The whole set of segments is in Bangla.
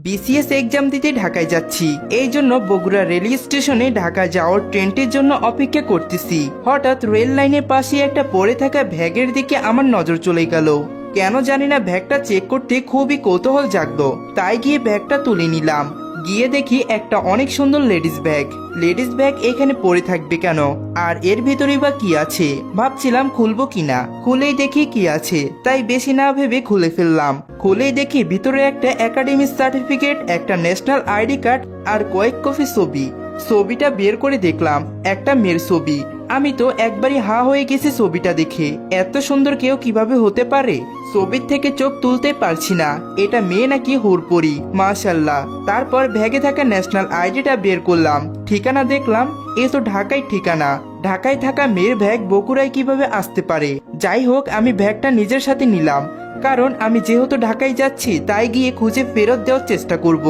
বিসিএস এক্সাম দিতে ঢাকায় যাচ্ছি। এই জন্য বগুড়া রেল স্টেশনে ঢাকা যাওয়ার ট্রেনটির জন্য অপেক্ষা করতেছি। হঠাৎ রেল লাইনের পাশে একটা পড়ে থাকা ব্যাগের দিকে আমার নজর চলে গেল। কেন জানি না ব্যাগটা চেক করতে খুবই কৌতূহল জাগলো, তাই গিয়ে ব্যাগটা তুলে নিলাম। গিয়ে দেখি একটা অনেক সুন্দর লেডিস ব্যাগ এখানে পড়ে থাকবে কেন, আর এর ভিতরে বা কি আছে ভাবছিলাম খুলবো কিনা। খুলেই দেখি কি আছে, তাই বেশি না ভেবে খুলে ফেললাম। খুলেই দেখি ভিতরে একটা একাডেমিক সার্টিফিকেট, একটা ন্যাশনাল আইডি কার্ড আর কয়েক কপি ছবি। ছবিটা বের করে দেখলাম একটা মেয়ের ছবি। আমি তো একবারই হা হয়ে গেছি ছবিটা দেখে। এত সুন্দর কেউ কিভাবে হতে পারে? ছবির থেকে চোখ তুলতে পারছি না, এটা মেয়ে নাকি হুড়পড়ি, মাশাল্লাহ। তারপর ব্যাগে থাকা ন্যাশনাল আইডিটা বের করলাম, ঠিকানা দেখলাম, এ তো ঢাকায় ঠিকানা। ঢাকায় থাকা মেয়ের ব্যাগ বগুড়ায় কিভাবে আসতে পারে? যাই হোক, আমি ব্যাগটা নিজের সাথে নিলাম, কারণ আমি যেহেতু ঢাকায় যাচ্ছি তাই গিয়ে খুঁজে ফেরত দেওয়ার চেষ্টা করব,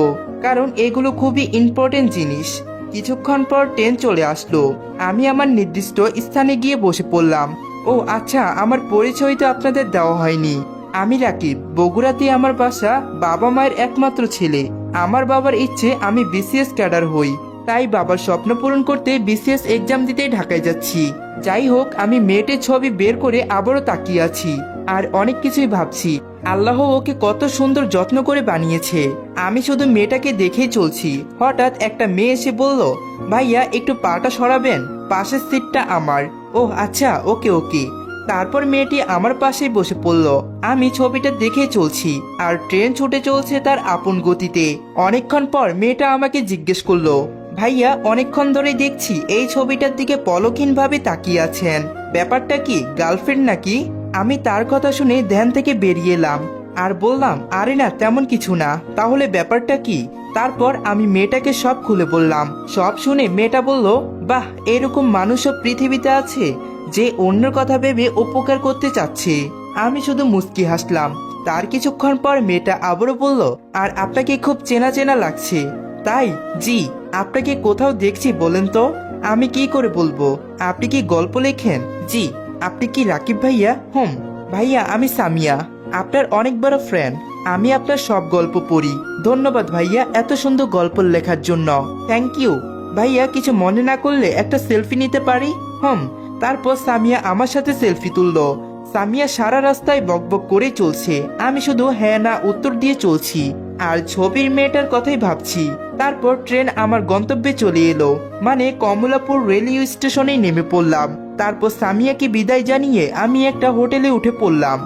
কারণ এগুলো খুবই ইম্পর্টেন্ট জিনিস। কিছুক্ষণ পর ট্রেন চলে আসলো। আমি আমার নির্দিষ্ট স্থানে গিয়ে বসে পড়লাম। ও আচ্ছা, আমার পরিচয় তো আপনাদের দেওয়া হয়নি। আমি রাকিব, বগুড়াতে আমার বাসা। বাবা মায়ের একমাত্র ছেলে। আমার বাবার ইচ্ছে আমি বিসিএস ক্যাডার হই, তাই বাবার স্বপ্ন পূরণ করতে বিসিএস এক্সাম দিতে ঢাকায় যাচ্ছি। যাই হোক, আমি মেয়েটির ছবি বের করে আবারও তাকিয়ে আছি আর অনেক কিছুই ভাবছি। আল্লাহ ওকে কত সুন্দর যত্ন করে বানিয়েছে। আমি শুধু মেয়েটাকে দেখেই চলছি। হঠাৎ একটা মেয়ে এসে বলল, ভাইয়া একটু পাটা সরাবেন, পাশের সিটটা আমার। ও আচ্ছা, ওকে ওকে। তারপর মেয়েটি আমার পাশেই বসে পড়ল। আমি ছবিটা দেখেই চলছি আর ট্রেন ছুটে চলছে তার আপন গতিতে। অনেকক্ষণ পর মেয়েটা আমাকে জিজ্ঞেস করলো, ভাইয়া অনেকক্ষণ ধরে দেখছি এই ছবিটার দিকে পলকহীন ভাবে তাকিয়ে আছেন, ব্যাপারটা কি, গার্লফ্রেন্ড নাকি? আমি তার কথা শুনে ধ্যান থেকে বেরিয়ে এলাম আর বললাম, আরে না, তেমন কিছু না। তাহলে ব্যাপারটা কি? তারপর আমি মেয়েটাকে সব খুলে বললাম। সব শুনে মেয়েটা বলল, বাহ, এরকম মানুষও পৃথিবীতে আছে যে অন্যের কথা ভেবে উপকার করতে চাচ্ছে। আমি শুধু মুচকি হাসলাম। তার কিছুক্ষণ পর মেয়েটা আবারও বলল, আর আপনাকে খুব চেনা চেনা লাগছে। তাই? জি। আপনাকে কোথাও দেখছি বলেন তো। আমি কি করে বলবো? আপনি কি গল্প লেখেন? জি। আপনি কি রাকিব ভাইয়া? হুম। ভাইয়া, আমি সামিয়া, আপনার অনেক বড় ফ্রেন্ড। আমি আপনার সব গল্প পড়ি। ধন্যবাদ ভাইয়া এত সুন্দর গল্প লেখার জন্য। Thank you. ভাইয়া, কিছু মনে না করলে একটা সেলফি নিতে পারি? হুম। তারপর সামিয়া আমার সাথে সেলফি তুললো। সামিয়া সারা রাস্তায় বকবক করে চলছে, আমি শুধু হ্যাঁ না উত্তর দিয়ে চলছি আর ছবির মেয়েটার কথাই ভাবছি। তারপর ট্রেন আমার গন্তব্যে চলে এলো, মানে কমলাপুর রেলওয়ে স্টেশনেই নেমে পড়লাম। তারপর সামিয়াকে বিদায় জানিয়ে আমি একটা হোটেলে উঠে পড়লাম।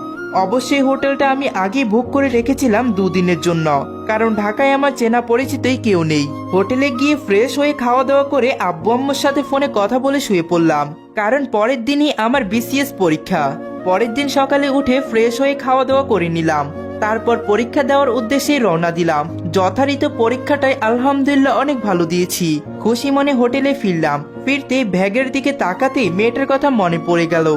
অবশ্যই হোটেলটা আমি আগে বুক করে রেখেছিলাম 2 দিনের জন্য, কারণ ঢাকায় আমার চেনা পরিচিতই কেউ নেই। হোটেলে গিয়ে ফ্রেশ হয়ে খাওয়া দাওয়া করে আব্বু আম্মুর সাথে ফোনে কথা বলে শুয়ে পড়লাম, কারণ পরের দিনই আমার বিসিএস পরীক্ষা। পরের দিন সকালে উঠে ফ্রেশ হয়ে খাওয়া দাওয়া করে নিলাম। তারপর পরীক্ষা দেওয়ার উদ্দেশ্যে রওনা দিলাম। যথারীতি পরীক্ষাটাই আলহামদুলিল্লাহ অনেক ভালো দিয়েছি। খুশি মনে হোটেলে ফিরলাম। ফিরতে ব্যাগের দিকে তাকাতেই মেয়েটার কথা মনে পড়ে গেল,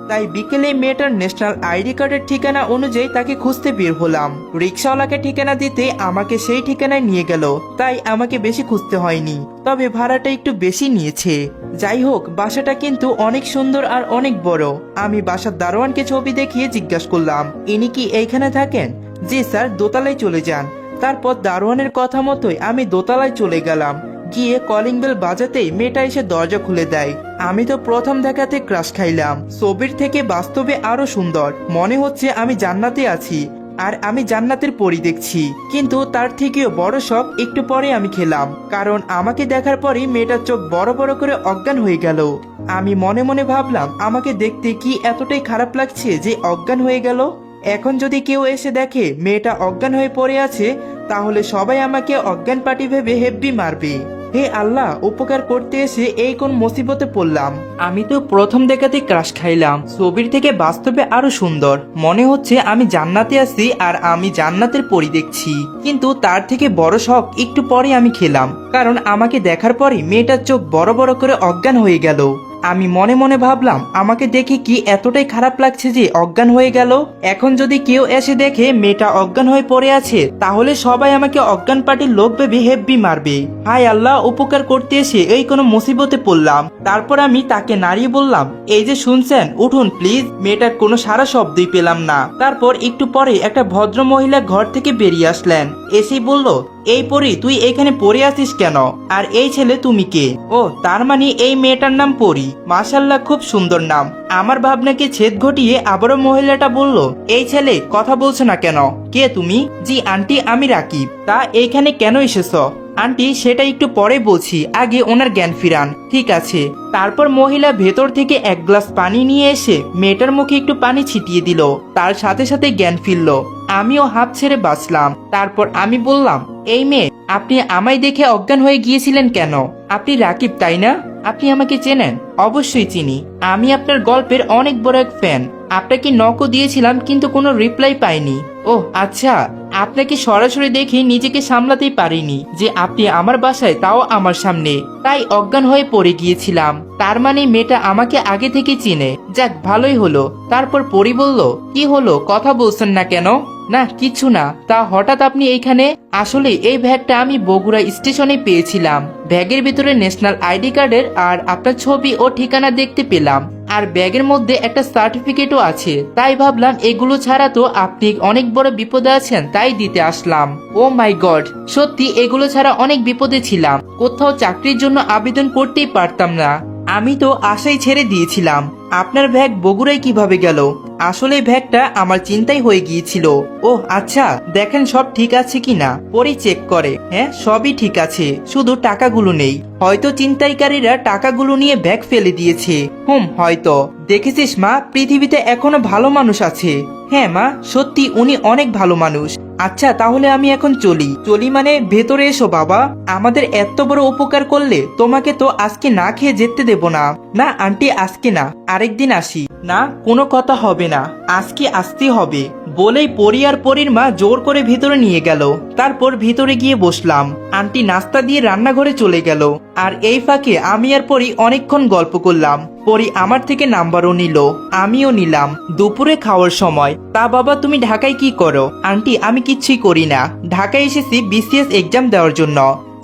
তাই বিকেলে মেয়েটার ন্যাশনাল আইডি কার্ডের ঠিকানা অনুযায়ী তাকে খুঁজতে বের হলাম। রিক্সাওয়ালাকে ঠিকানা দিতে আমাকে সেই ঠিকানায় নিয়ে গেল, তাই আমাকে বেশি খুঁজতে হয়নি, তবে ভাড়াটা একটু বেশি নিয়েছে। যাই হোক, বাসাটা কিন্তু অনেক সুন্দর আর অনেক বড়। আমি বাসার দারোয়ানকে ছবি দেখিয়ে জিজ্ঞাসা করলাম, ইনি কি এইখানে থাকেন? জি স্যার, দোতলায় চলে যান। তারপর দারোয়ানের কথা মতোই আমি দোতলায় চলে গেলাম। গিয়ে কলিং বেল বাজাতেই মেয়েটা এসে দরজা খুলে দেয়। আমি তো প্রথম দেখাতে ক্রাশ খাইলাম। ছবির থেকে বাস্তবে আরো সুন্দর, মনে হচ্ছে আমি জান্নাতে আছি আর আমি জান্নাতের পরি দেখছি। কিন্তু তার থেকেও বড় শখ একটু পরে আমি খেলাম, কারণ আমাকে দেখার পরই মেয়েটার চোখ বড় বড় করে অজ্ঞান হয়ে গেল। আমি মনে মনে ভাবলাম, আমাকে দেখতে কি এতটাই খারাপ লাগছে যে অজ্ঞান হয়ে গেল? এখন যদি কেউ এসে দেখে মেয়েটা অজ্ঞান হয়ে পড়ে আছে, তাহলে সবাই আমাকে অজ্ঞান পার্টি ভেবে হেব্বি মারবে। হে আল্লাহ, উপকার করতে এসে এই কোন মুসিবতে পড়লাম। আমি তো প্রথম দেখাতে ক্রাশ খাইলাম। ছবির থেকে বাস্তবে আরো সুন্দর, মনে হচ্ছে আমি জান্নাতে আছি আর আমি জান্নাতের পরি দেখছি। কিন্তু তার থেকে বড় শখ একটু পরে আমি খেলাম, কারণ আমাকে দেখার পরে মেয়েটার চোখ বড় বড় করে অজ্ঞান হয়ে গেল। আমি মনে মনে ভাবলাম, আমাকে দেখে কি এতটাই খারাপ লাগছে যে অজ্ঞান হয়ে গেল? এখন যদি কেউ এসে দেখে মেয়েটা অজ্ঞান হয়ে পড়ে আছে, তাহলে সবাই আমাকে অজ্ঞান পার্টির লোক ভেবে হেব্বি মারবে। হায় আল্লাহ, উপকার করতে এসে এই কোনো মুসিবতে পড়লাম। তারপর আমি তাকে নাড়িয়ে বললাম, এই যে শুনছেন, উঠুন প্লিজ। মেয়েটার কোনো সারা শব্দই পেলাম না। তারপর একটু পরে একটা ভদ্র মহিলা ঘর থেকে বেরিয়ে আসলেন। এসেই বলল, এই পরি, তুই এখানে পড়ে আছিস কেন? আর এই ছেলে তুমি কে? ও, তার মানে এই মেয়েটার নাম পরি। মাশাল্লাহ, খুব সুন্দর নাম। আমার ভাবনাকে ছেদ ঘটিয়ে আবারও মহিলাটা বলল, এই ছেলে কথা বলছো না কেন? কে তুমি? জি আন্টি, আমি রাকিব। তা এইখানে কেন এসেছ? আন্টি, সেটা একটু পরে বলছি, আগে ওনার জ্ঞান ফিরান। ঠিক আছে। তারপর মহিলা ভেতর থেকে এক গ্লাস পানি নিয়ে এসে মেয়েটার মুখে একটু পানি ছিটিয়ে দিল। তার সাথে সাথে জ্ঞান ফিরল। আমিও হাঁপ ছেড়ে বাঁচলাম। তারপর আমি বললাম, এই মেয়ে, আপনি আমায় দেখে অজ্ঞান হয়ে গিয়েছিলেন কেন? আপনি রাকিব, তাই না? আপনি আমাকে চেনেন? অবশ্যই চিনি। আমি আপনার গল্পের অনেক বড় এক ফ্যান। আপনাকে নকও দিয়েছিলাম কিন্তু কোনো রিপ্লাই পাইনি। ওহ আচ্ছা, আপনাকে সরাসরি দেখে নিজেকে সামলাতেই পারিনি যে আপনি আমার বাসায়, তাও আমার সামনে। তাই অজ্ঞান হয়ে পড়ে গিয়েছিলাম। তার মানে মেয়েটা আমাকে আগে থেকে চিনে। যাক, ভালোই হলো। তারপর পরি বলল, কি হলো, কথা বলছেন না কেন? না কিছু না। তা হঠাৎ আপনি এইখানে? আসলে এই ব্যাগটা আমি বগুড়া স্টেশনে পেয়েছিলাম। ব্যাগের ভিতরে ন্যাশনাল আইডি কার্ডের আর আপনার ছবি ও ঠিকানা দেখতে পেলাম। আর ব্যাগের মধ্যে একটা সার্টিফিকেটও আছে। তাই ভাবলাম এগুলো ছাড়া তো আপনি অনেক বড় বিপদে আছেন, তাই দিতে আসলাম। ও মাই গড, সত্যি এগুলো ছাড়া অনেক বিপদে ছিলাম। কোথাও চাকরির জন্য আবেদন করতেই পারতাম না। আমি তো আশাই ছেড়ে দিয়েছিলাম। আপনার ব্যাগ বগুড়ায় কিভাবে গেল? আসলে ব্যাগটা আমার চিন্তাই হয়ে গিয়েছিল। ও আচ্ছা, দেখেন সব ঠিক আছে কিনা। পরে চেক করে। হ্যাঁ, সবই ঠিক আছে, শুধু টাকাগুলো নেই। হয়তো ছিনতাইকারীরা টাকাগুলো নিয়ে ব্যাগ ফেলে দিয়েছে। হয়তো। দেখেছিস মা, পৃথিবীতে এখনো ভালো মানুষ আছে। হ্যাঁ মা, সত্যি উনি অনেক ভালো মানুষ। আচ্ছা, তাহলে আমি এখন চলি মানে ভেতরে এসো বাবা। আমাদের এত বড় উপকার করলে তোমাকে তো আজকে না খেয়ে যেতে দেব না। না আন্টি, আজকে না, আরেকদিন আসি। না, কোনো কথা হবে না, আজকে আসতেই হবে। বলেই পরি আর পরির মা জোর করে ভিতরে নিয়ে গেল। তারপর ভিতরে গিয়ে বসলাম। আন্টি নাস্তা দিয়ে রান্নাঘরে চলে গেল। আর এই ফাঁকে আমি আর পরি অনেকক্ষণ গল্প করলাম। পরি আমার থেকে নাম্বারও নিল, আমিও নিলাম। দুপুরে খাওয়ার সময়, তা বাবা তুমি ঢাকায় কি করো? আন্টি, আমি কিচ্ছুই করি না। ঢাকায় এসেছি বিসিএস এক্সাম দেওয়ার জন্য।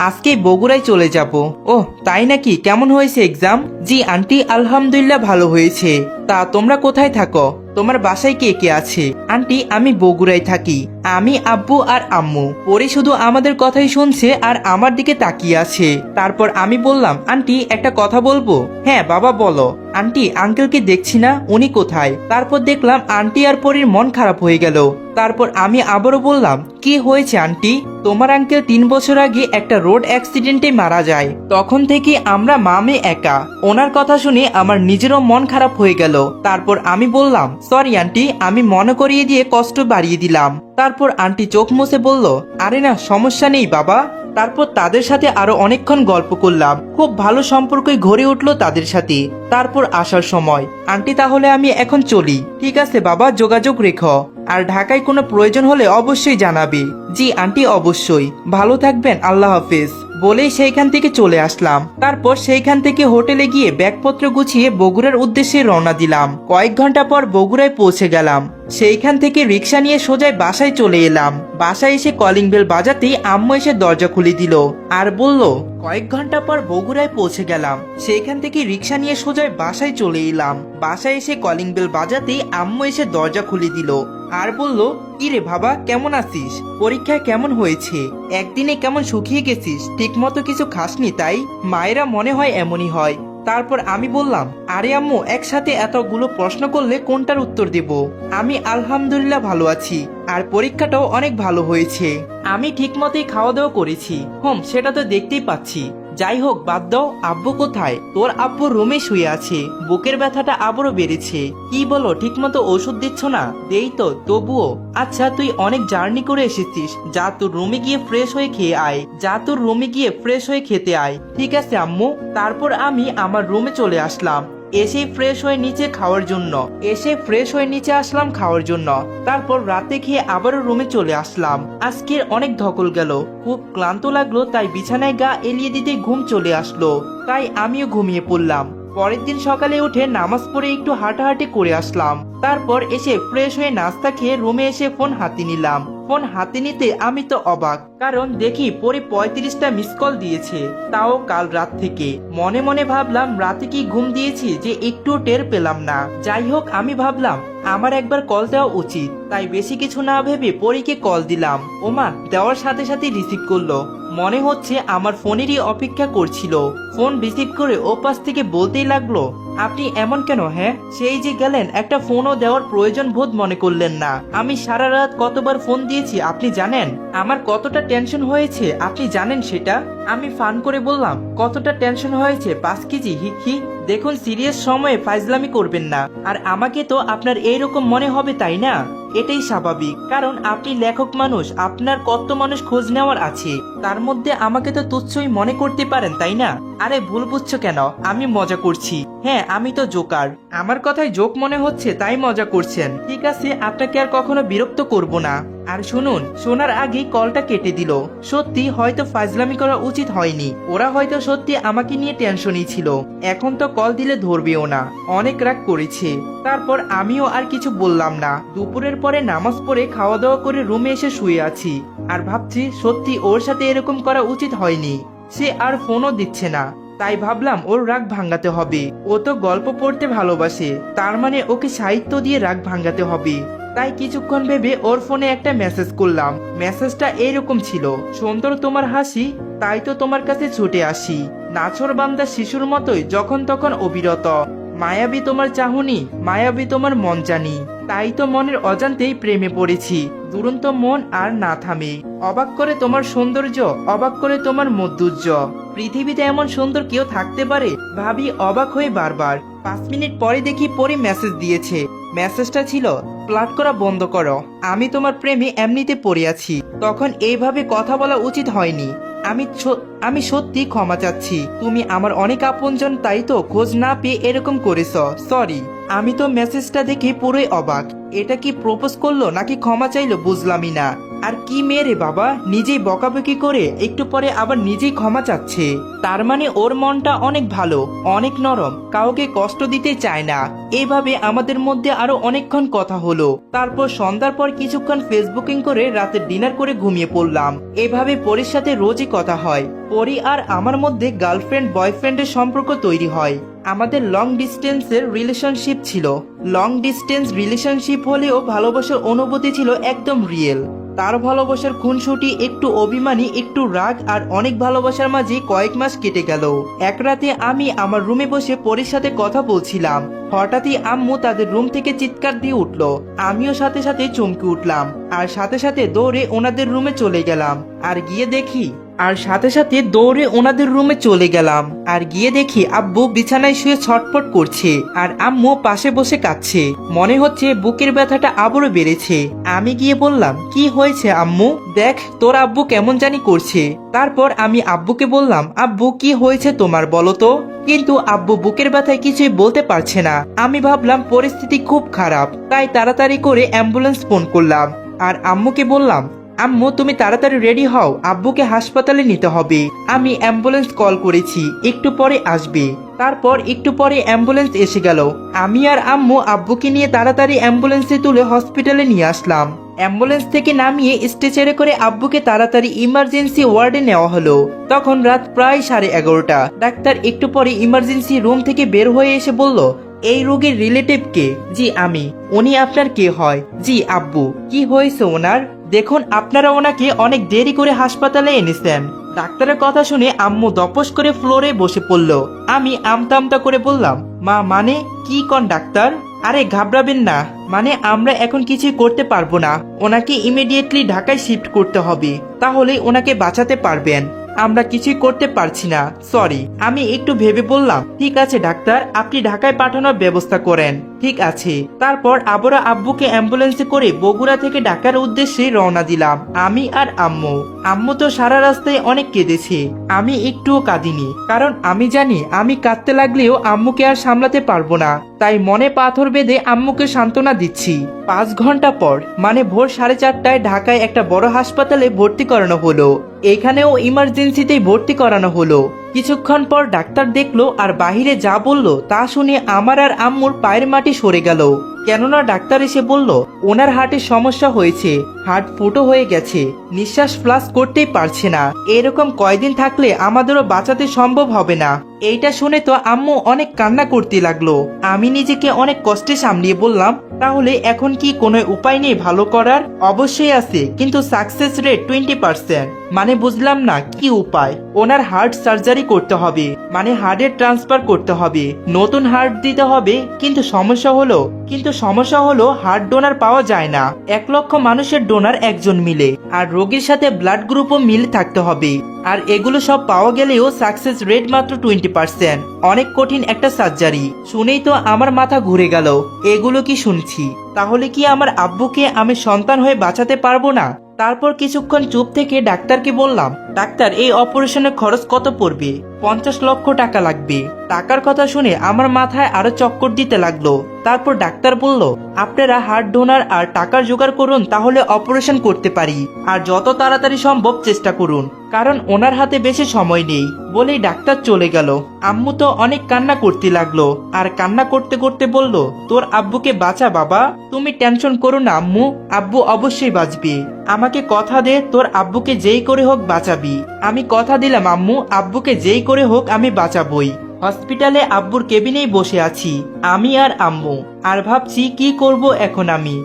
আজকে বগুড়ায় চলে যাব। ওহ তাই নাকি? কেমন হয়েছে এক্সাম? জি আন্টি, আলহামদুলিল্লাহ ভালো হয়েছে। তা তোমরা কোথায় থাকো? তোমার বাসায় কে কে আছে? আন্টি, আমি বগুড়ায় থাকি। আমি, আব্বু আর আম্মু। পরে শুধু আমাদের কথাই শুনছে আর আমার দিকে তাকিয়ে আছে। তারপর আমি বললাম, আন্টি একটা কথা বলবো? হ্যাঁ বাবা বলো। আন্টি, আঙ্কেলকে দেখছি না, উনি কোথায়? তারপর দেখলাম আন্টি আর পরির মন খারাপ হয়ে গেল। তারপর আমি আবারও বললাম, কি হয়েছে আন্টি? তোমার আঙ্কেল 3 বছর আগে একটা রোড অ্যাক্সিডেন্টে মারা যায়। তখন থেকে আমরা মামে একা। ওনার কথা শুনে আমার নিজেরও মন খারাপ হয়ে গেল। তারপর আমি বললাম, সরি আন্টি, আমি মনে করিয়ে দিয়ে কষ্ট বাড়িয়ে দিলাম। তারপর আন্টি চোখ মুছে বলল, আরে না, সমস্যা নেই বাবা। তারপর তাদের সাথে আরো অনেকক্ষণ গল্প করলাম। খুব ভালো সম্পর্কই গড়ে উঠলো তাদের সাথে। তারপর আসার সময়, আন্টি তাহলে আমি এখন চলি। ঠিক আছে বাবা, যোগাযোগ রেখো। আর ঢাকায় কোনো প্রয়োজন হলে অবশ্যই জানাবি। জি আন্টি, অবশ্যই। ভালো থাকবেন, আল্লাহ হাফেজ। বলেই সেইখান থেকে চলে আসলাম। তারপর সেইখান থেকে হোটেলে গিয়ে ব্যাগপত্র গুছিয়ে বগুড়ার উদ্দেশ্যে রওনা দিলাম। কয়েক ঘন্টা পর বগুড়ায় পৌঁছে গেলাম। সেইখান থেকে রিক্সা নিয়ে সোজাই বাসায় চলে এলাম। বাসায় এসে কলিং বেল বাজাতেই আম্মু এসে দরজা খুলে দিল আর বলল, কয়েক ঘন্টা পর বগুড়ায় পৌঁছে গেলাম। সেইখান থেকে রিক্সা নিয়ে সোজাই বাসায় চলে এলাম। বাসায় এসে কলিং বেল বাজাতেই আম্মু এসে দরজা খুলে দিল আর বলল, কিরে বাবা, কেমন আছিস? পরীক্ষা কেমন হয়েছে? একদিনে কেমন শুকিয়ে গেছিস? ঠিকমতো কিছু খাসনি তাই? মায়েরা মনে হয় এমনই হয়। তারপর আমি বললাম, আরে আম্মু, একসাথে এতগুলো প্রশ্ন করলে কোনটার উত্তর দেব? আমি আলহামদুলিল্লাহ ভালো আছি। আর পরীক্ষাটাও অনেক ভালো হয়েছে। আমি ঠিকমতোই খাওয়া দাওয়া করেছি। সেটা তো দেখতেই পাচ্ছি। যাই হোক, বাদ দাও। আব্বু কোথায়? তোর আব্বু রুমে শুয়ে আছে। বুকের ব্যথাটা আবারও বেড়েছে। কি বলো, ঠিকমতো ওষুধ দিচ্ছ না? দেই তো, তবুও। আচ্ছা, তুই অনেক জার্নি করে এসেছিস, যা তোর রুমে গিয়ে ফ্রেশ হয়ে খেয়ে আয়। যা তোর রুমে গিয়ে ফ্রেশ হয়ে খেতে আয়। ঠিক আছে আম্মু। তারপর আমি আমার রুমে চলে আসলাম। এসে ফ্রেশ হয়ে নিচে আসলাম খাওয়ার জন্য। তারপর রাতে খেয়ে আবারও রুমে চলে আসলাম। আজকের অনেক ধকল গেল, খুব ক্লান্ত লাগলো, তাই বিছানায় গা এলিয়ে দিতে ঘুম চলে আসলো। তাই আমিও ঘুমিয়ে পড়লাম। পরের দিন সকালে উঠে নামাজ পড়ে একটু হাঁটাহাঁটি করে আসলাম। তারপর এসে ফ্রেশ হয়ে নাস্তা খেয়ে রুমে এসে ফোন হাতে নিলাম। ফোন হাতে নিতে আমি তো অবাক, কারণ দেখি পরে 35টা মিস কল দিয়েছে, তাও কাল রাত থেকে। মনে মনে ভাবলাম, রাতে কি ঘুম দিয়েছি যে একটু টের পেলাম না। যাই হোক, আমি ভাবলাম আমার একবার কল দেওয়া উচিত, তাই বেশি কিছু না ভেবে পরীকে কল দিলাম। ওমা, দেওয়ার সাথে সাথে রিসিভ করলো। মনে হচ্ছে আমার ফোনেরই অপেক্ষা করছিল। ফোন রিসিভ করে ও পাশ থেকে বলতেই লাগলো, আপনি এমন কেন? হ্যাঁ, সেই যে গেলেন, একটা ফোনও দেওয়ার প্রয়োজন বোধ মনে করলেন না। আমি সারা রাত কতবার ফোন দিয়েছি আপনি জানেন? আমার কতটা টেনশন হয়েছে আপনি জানেন সেটা? আমি ফান করে বললাম, কতটা টেনশন হয়েছে? 5 কেজি। হি। দেখুন, সিরিয়াস সময়ে ফাইজলামি করবেন না। আর আমাকে তো আপনার এইরকম মনে হবে, তাই না? এটাই স্বাভাবিক, কারণ আপনি লেখক মানুষ, আপনার কত মানুষ খোঁজ নেওয়ার আছে। তার মধ্যে আমাকে তো তুচ্ছই মনে করতে পারেন, তাই না? আরে ভুল বুঝছো কেন? আমি মজা করছি। হ্যাঁ, আমি তো জোকার। আমার কথাই জোক মনে হচ্ছে তাই মজা করছেন। ঠিক আছে, আপনাকে আর কখনো বিরক্ত করব না। আর শুনুন, শোনার আগেই কলটা কেটে দিল। সত্যি হয়তো ফাজলামি করা উচিত হয়নি। ওরা হয়তো সত্যি আমাকে নিয়ে টেনশনই ছিল। এখন তো কল দিলে ধরবেও না। অনেক রাগ করেছে। তারপর আমিও আর কিছু বললাম না। দুপুরের পরে নামাজ পড়ে খাওয়া দাওয়া করে রুমে এসে শুয়ে আছি আর ভাবছি সত্যি ওর সাথে এরকম করা উচিত হয়নি। সে আর ফোনও দিচ্ছে না, তাই ভাবলাম ওর রাগ ভাঙাতে হবে। ও তো গল্প পড়তে ভালোবাসে, তার মানে ওকে সাহিত্য দিয়ে রাগ ভাঙাতে হবে। তাই কিছুক্ষণ ভেবে ওর ফোনে একটা মেসেজ করলাম। মেসেজটা এইরকম ছিল, সুন্দর তোমার হাসি, তাই তো তোমার কাছে ছুটে আসি। নাছর বান্দা শিশুর মতোই যখন তখন অবিরত, মায়াবী তোমার চাহনি, মায়াবী তোমার মন জানি, তাই তো মনের অজান্তেই প্রেমে পড়েছি। দুরন্ত মন আর না থামে, অবাক করে তোমার সৌন্দর্য, অবাক করে তোমার মধুর্য। পৃথিবীতে এমন সুন্দর কেউ থাকতে পারে? ভাবি অবাক হয়ে বারবার। 5 মিনিট পরে দেখি পরে মেসেজ দিয়েছে। মেসেজটা ছিল, ফ্লার্ট করা বন্ধ করো, আমি তোমার প্রেমে এমনিতে পড়ে আছি। তখন এইভাবে কথা বলা উচিত হয়নি। আমি সত্যি ক্ষমা চাচ্ছি। তুমি আমার অনেক আপনজন, তাই তো খোঁজ না পেয়ে এরকম করেছ। সরি। আমি তো মেসেজটা দেখে পুরোই অবাক। এটা কি প্রপোজ করলো নাকি ক্ষমা চাইলো বুঝলামই না। আর কি মেয়ে রে বাবা, নিজেই বকাবকি করে একটু পরে আবার নিজেই ক্ষমা চাচ্ছে। তার মানে ওর মনটা অনেক ভালো, অনেক নরম, কাউকে কষ্ট দিতে চায় না। এইভাবে আমাদের মধ্যে আরো অনেকক্ষণ কথা হলো। তারপর সন্ধ্যার পর কিছুক্ষণ ফেসবুকিং করে রাতে ডিনার করে ঘুমিয়ে পড়লাম। এভাবে পরীর সাথে রোজই কথা হয়। পরি আর আমার মধ্যে গার্লফ্রেন্ড বয়ফ্রেন্ডের সম্পর্ক তৈরি হয়। আমাদের লং ডিস্টেন্সের রিলেশনশিপ ছিল। লং ডিস্টেন্স রিলেশনশিপ হলেও ভালোবাসার অনুভূতি ছিল একদম রিয়েল। তার ভালোবাসার খুনসুটি, একটু অভিমানী, একটু রাগ আর অনেক ভালোবাসার মাঝে কয়েক মাস কেটে গেল। এক রাতে আমি আমার রুমে বসে পরীর সাথে কথা বলছিলাম। হঠাৎই আম্মু তাদের রুম থেকে চিৎকার দিয়ে উঠল। আমিও সাথে সাথে চমকে উঠলাম আর সাথে সাথে দৌড়ে ওনাদের রুমে চলে গেলাম। আর গিয়ে দেখি আব্বু বিছানায় শুয়ে ছটফট করছে আর আম্মু পাশে বসে কাঁদছে। মনে হচ্ছে বুকের ব্যথাটা আবারও বেড়েছে। আমি গিয়ে বললাম, কি হয়েছে আম্মু? দেখ তোর আব্বু কেমন জানি করছে। তারপর আমি আব্বুকে বললাম, আব্বু কি হয়েছে তোমার বলো তো? কিন্তু আব্বু বুকের ব্যথায় কিছুই বলতে পারছে না। আমি ভাবলাম পরিস্থিতি খুব খারাপ, তাই তাড়াতাড়ি করে অ্যাম্বুলেন্স ফোন করলাম আর আম্মুকে বললাম, আম্মু তুমি তাড়াতাড়ি রেডি হও, আব্বুকে হাসপাতালে নিতে হবে। আমি অ্যাম্বুলেন্স কল করেছি, একটু পরে আসবে। তারপর একটু পরে অ্যাম্বুলেন্স এসে গেল। আমি আর আম্মু আব্বুকে নিয়ে তাড়াতাড়ি অ্যাম্বুলেন্সে তুলে হসপিটালে নিয়ে আসলাম। অ্যাম্বুলেন্স থেকে নামিয়ে স্ট্রেচারে করে আব্বুকে তাড়াতাড়ি ইমার্জেন্সি ওয়ার্ডে নেওয়া হলো। তখন রাত প্রায় 11:30। ডাক্তার একটু পরে ইমার্জেন্সি রুম থেকে বের হয়ে এসে বলল, এই রোগীর রিলেটিভ কে? জি আমি। উনি আপনার কে হয়? জি আব্বু। কি হয়েছে ওনার? দেখুন আপনারা ওনাকে অনেক দেরি করে হাসপাতালে এনেছেন। ডাক্তারের কথা শুনে আম্মু দপস করে ফ্লোরে বসে পড়ল। আমি আমতা আমতা করে বললাম, মা মানে কি কন ডাক্তার? আরে ঘাবড়াবেন না, মানে আমরা এখন কিছুই করতে পারবো না। ওনাকে ইমিডিয়েটলি ঢাকায় শিফট করতে হবে, তাহলে ওনাকে বাঁচাতে পারবেন। আমরা কিছুই করতে পারছি না, সরি। আমি একটু ভেবে বললাম, ঠিক আছে ডাক্তার, আপনি ঢাকায় পাঠানোর ব্যবস্থা করেন। ঠিক আছে। তারপর আবারও আব্বুকে অ্যাম্বুলেন্সে করে বগুড়া থেকে ঢাকার উদ্দেশ্যে রওনা দিলাম, আমি আর আম্মু। আম্মু তো সারা রাস্তায় অনেক কেঁদেছে, আমি একটুও কাঁদিনি, কারণ আমি জানি আমি কাঁদতে লাগলেও আম্মুকে আর সামলাতে পারবো না। তাই মনে পাথর বেঁধে আম্মুকে সান্ত্বনা দিচ্ছি। 5 ঘন্টা পর, মানে ভোর 4:30টায় ঢাকায় একটা বড় হাসপাতালে ভর্তি করানো হলো। এখানেও ইমার্জেন্সিতেই ভর্তি করানো হলো। কিছুক্ষণ পর ডাক্তার দেখলো আর বাহিরে যা বলল তা শুনে আমার আর আম্মুর পায়ের মাটি সরে গেল। কেননা ডাক্তার এসে বলল ওনার হার্টের সমস্যা হয়েছে, হার্ট ফুটো হয়ে গেছে, নিঃশ্বাস ফ্লাশ করতেই পারছে না। এরকম কয়দিন থাকলে আমাদেরও বাঁচাতে সম্ভব হবে না। এইটা শুনে তো আম্মু অনেক কান্না করতে লাগলো। আমি নিজেকে অনেক কষ্টে সামলিয়ে বললাম, তাহলে এখন কি কোনো উপায় নেই ভালো করার? অবশ্যই আছে, কিন্তু সাকসেস রেট 20%। মানে বুঝলাম না কি উপায়। ওনার হার্ট সার্জারি করতে হবে, মানে হার্টের ট্রান্সফার করতে হবে, নতুন হার্ট দিতে হবে। কিন্তু সমস্যা হলো হার্ট ডোনার পাওয়া যায় না। 1 লক্ষ মানুষের ডোনার একজন মিলে, আর রোগীর সাথে ব্লাড গ্রুপও মিল থাকতে হবে। আর এগুলো সব পাওয়া গেলেও সাকসেস রেট মাত্র 20%। অনেক কঠিন একটা সার্জারি। শুনেই তো আমার মাথা ঘুরে গেল। এগুলো কি শুনছি? তাহলে কি আমার আব্বুকে আমি সন্তান হয়ে বাঁচাতে পারবো না? তারপর কিছুক্ষণ চুপ থেকে ডাক্তারকে বললাম, ডাক্তার এই অপারেশনের খরচ কত পড়বে? 50 লক্ষ টাকা লাগবে। টাকার কথা শুনে আমার মাথায় আরো চক্কর দিতে লাগলো। তারপর ডাক্তার বলল, আপনারা হার্ট ডোনার আর টাকার জোগাড় করুন, তাহলে অপারেশন করতে পারি। আর যত তাড়াতাড়ি সম্ভব চেষ্টা করুন, কারণ ওনার হাতে বেশি সময় নেই। বলেই ডাক্তার চলে গেল। আম্মু তো অনেক কান্না করতে লাগলো, আর কান্না করতে করতে বলল, তোর আব্বুকে বাঁচা বাবা, তুমি টেনশন করো না আম্মু, আব্বু অবশ্যই বাঁচবে। আমাকে কথা দে তোর আব্বুকে যেই করে হোক বাঁচাবি। আমি কথা দিলাম আম্মু, আব্বুকে যেই করে হোক আমি বাঁচাবই। হসপিটালে আব্বুর কেবিনেই বসে আছি আমি আর আম্মু, আর ভাবছি কি করব এখন আমি,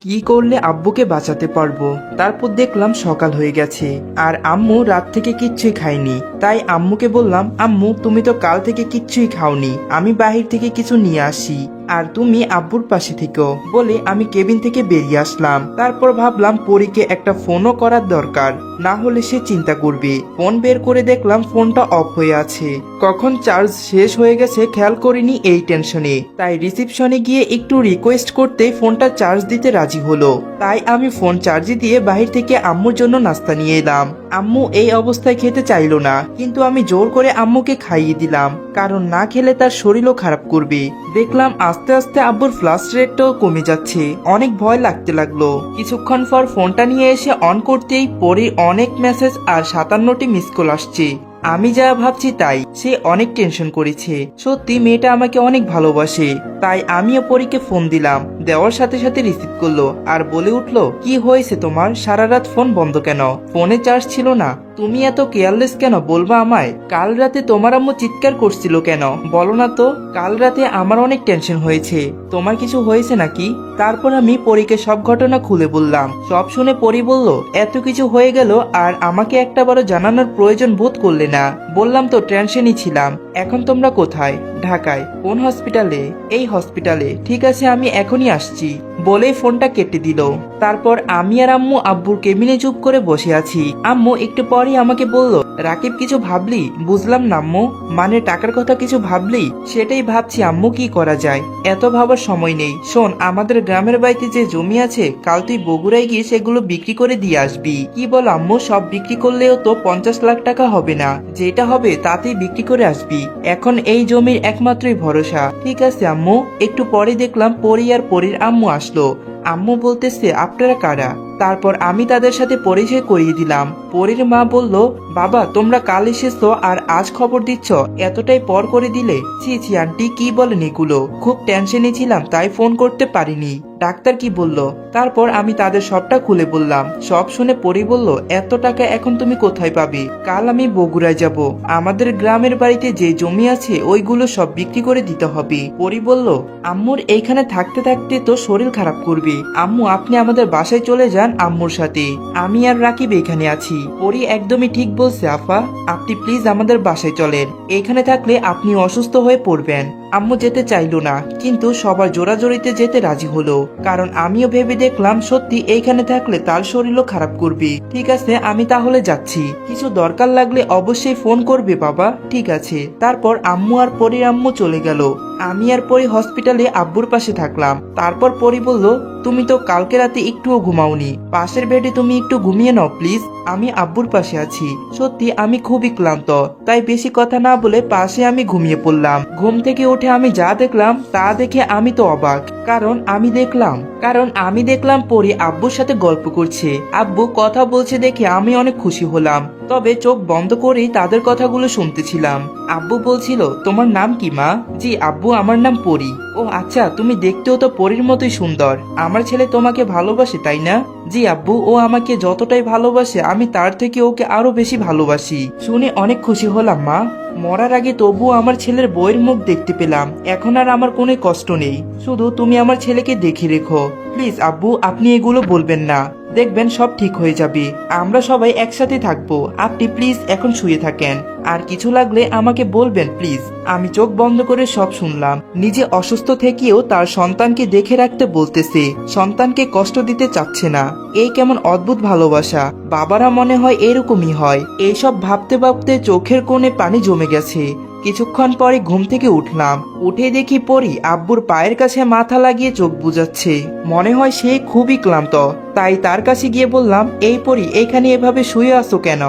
কি করলে আব্বুকে বাঁচাতে পারবো। তারপর দেখলাম সকাল হয়ে গেছে, আর আম্মু রাত থেকে কিচ্ছুই খায়নি। তাই আম্মুকে বললাম, আম্মু তুমি তো কাল থেকে কিচ্ছুই খাওনি, আমি বাহির থেকে কিছু নিয়ে আসি, আর তুমি আব্বুর পাশে থেকো। বলে আমি কেবিন থেকে বেরিয়ে আসলাম। তারপর ভাবলাম পরীকে একটা ফোনও করার দরকার, না হলে সে চিন্তা করবে। ফোন বের করে দেখলাম ফোনটা অফ হয়ে আছে। কখন চার্জ শেষ হয়ে গেছে খেয়াল করিনি এই টেনশনে। তাই রিসিপশনে গিয়ে একটু রিকোয়েস্ট করতে ফোনটা চার্জ দিতে রাজি হলো। তাই আমি ফোন চার্জে দিয়ে বাহির থেকে আম্মুর জন্য নাস্তা নিয়ে এলাম। আম্মু এই অবস্থায় খেতে চাইলো না, কিন্তু আমি জোর করে আম্মুকে খাইয়ে দিলাম, কারণ না খেলে তার শরীরও খারাপ করবে। দেখলাম আস্তে আস্তে আব্বুর ফ্লাশ রেটটাও কমে যাচ্ছে। অনেক ভয় লাগতে লাগলো। কিছুক্ষণ পর ফোনটা নিয়ে এসে অন করতেই পরে অনেক মেসেজ আর 57টি মিস কল আসছে। আমি যা ভাবছি তাই, সে অনেক টেনশন করেছে। সত্যি মেয়েটা আমাকে অনেক ভালোবাসে। তাই আমিও পরীকে ফোন দিলাম। দেওয়ার সাথে সাথে রিসিভ করলো, আর বলে উঠলো, কি হয়েছে তোমার, সারা রাত ফোন বন্ধ কেন? ফোনে চার্জ ছিল না? তুমি এত কেয়ারলেস কেন বলবা আমায়? কাল রাতে তোমার আম্মু চিৎকার করছিল কেন বলো না তো? কাল রাতে আমার অনেক টেনশন হয়েছে। তোমার কিছু হয়েছে নাকি? তারপর আমি পরীকে সব ঘটনা খুলে বললাম। সব শুনে পরী বলল, এত কিছু হয়ে গেল আর আমাকে একটাবারও জানানোর প্রয়োজন বোধ করলে না। বললাম তো টেনশনই ছিলাম। এখন তোমরা কোথায়? ঢাকায়। কোন হসপিটালে? এই হসপিটালে। ঠিক আছে আমি এখনই আসছি। বলেই ফোনটা কেটে দিল। তারপর আমি আর আম্মু আব্বুর কেবিনে চুপ করে বসে আছি। আম্মু একটু পরই আমাকে বলল, রাকিব কিছু ভাবলি? বুঝলাম না আম্মু, মানে টাকার কথা কিছু ভাবলি? সেটাই ভাবছি আম্মু, কি করা যায়। এত ভাবার সময় নেই। শোন, আমাদের গ্রামের বাড়িতে যে জমি আছে, কাল তুই বগুড়ায় গিয়ে সেগুলো বিক্রি করে দিয়ে আসবি। কি বল আম্মু, সব বিক্রি করলেও তো 50 লাখ টাকা হবে না। যেটা হবে তাতেই বিক্রি করে আসবি। এখন এই জমির একমাত্রই ভরসা। ঠিক আছে আম্মু। একটু পরে দেখলাম পরী আর পরীর আম্মু আসলো। আম্মু বলতেছে, আপনারা কারা? তারপর আমি তাদের সাথে পরিচয় করিয়ে দিলাম। পরীর মা বলল, বাবা তোমরা কাল এসেছো আর আজ খবর দিচ্ছ, এতটাই পর করে দিলে? ছি ছি আন্টি, কি বলেন এগুলো? খুব টেনশনে ছিলাম তাই ফোন করতে পারিনি। ডাক্তার কি বলল? তারপর আমি তাদের সবটা খুলে বললাম। সব শুনে পরী বলল, এত টাকা এখন তুমি কোথায় পাবে? কাল আমি বগুড়ায় যাব। আমাদের গ্রামের বাড়িতে যে জমি আছে ওইগুলো সব বিক্রি করে দিতে হবে। পরী বলল, আম্মুর এইখানে থাকতে থাকতে তো শরীর খারাপ করবে। আম্মু আপনি আমাদের বাসায় চলে যান আম্মুর সাথে। আমি আর রাকিব এখানে আছি। পরী একদমই ঠিক বলছে আফা, আপনি প্লিজ আমাদের বাসায় চলেন। এখানে থাকলে আপনি অসুস্থ হয়ে পড়বেন। আম্মু যেতে চাইলো না, কিন্তু সবার জোরাজোরিতে যেতে রাজি হলো। কারণ আমিও ভেবে দেখলাম সত্যি এইখানে থাকলে তার শরীরও খারাপ করবে। ঠিক আছে আমি তাহলে যাচ্ছি। কিছু দরকার লাগলে অবশ্যই ফোন করবে বাবা। ঠিক আছে। তারপর আম্মু আর পরীর আম্মু চলে গেল। আমি আর পরী হসপিটালে আব্বুর পাশে থাকলাম। তারপর পরী বলল, তুমি তো কালকে রাতে একটুও ঘুমাওনি, পাশের বেডে তুমি একটু ঘুমিয়ে নাও প্লিজ, আমি আব্বুর পাশে আছি। সত্যি আমি খুবই ক্লান্ত, তাই বেশি কথা না বলে পাশে আমি ঘুমিয়ে পড়লাম। ঘুম থেকে উঠে আমি যা দেখলাম তা দেখে আমি তো অবাক। কারণ আমি দেখলাম পরী আব্বুর সাথে গল্প করছে। আব্বু কথা বলছে দেখে আমি অনেক খুশি হলাম। তবে চোখ বন্ধ করেই তাদের কথাগুলো শুনতেছিলাম। আব্বু বলছিল, তোমার নাম কি মা? জি আব্বু, আমার নাম পরী। ও আচ্ছা, তুমি দেখতেও তো পরীর মতোই সুন্দর। আমার ছেলে তোমাকে ভালোবাসে তাই না? জি আব্বু, ও আমাকে যতটাই ভালোবাসে আমি তার থেকে ওকে আরো বেশি ভালোবাসি। শুনে অনেক খুশি হলাম মা। মরার আগে তবুও আমার ছেলের বইয়ের মুখ দেখতে পেলাম। এখন আর আমার কোনো কষ্ট নেই, শুধু তুমি আমার ছেলেকে দেখে রেখো। প্লিজ আব্বু, আপনি এগুলো বলবেন না, দেখবেন সব ঠিক হয়ে যাবে। আমরা সবাই একসাথে থাকবো। আপনি প্লিজ এখন শুয়ে থাকেন, আর কিছু লাগলে আমাকে বলবেন প্লিজ। আমি চোখ বন্ধ করে সব শুনলাম। নিজে অসুস্থ থেকেও তার সন্তানকে দেখে রাখতে বলতেছে, সন্তানকে কষ্ট দিতে চাচ্ছে না। এই কেমন অদ্ভুত ভালোবাসা। বাবারা মনে হয় এরকমই হয়। এইসব ভাবতে ভাবতে চোখের কোণে পানি জমে গেছে। কিছুক্ষণ পরে ঘুম থেকে উঠলাম। উঠে দেখি পরি আব্বুর পায়ের কাছে মাথা লাগিয়ে চোখ বুজাচ্ছে। মনে হয় সে খুবই ক্লান্ত। তাই তার কাছে গিয়ে বললাম, এই পরি, এইখানে এভাবে শুয়ে আছো কেন?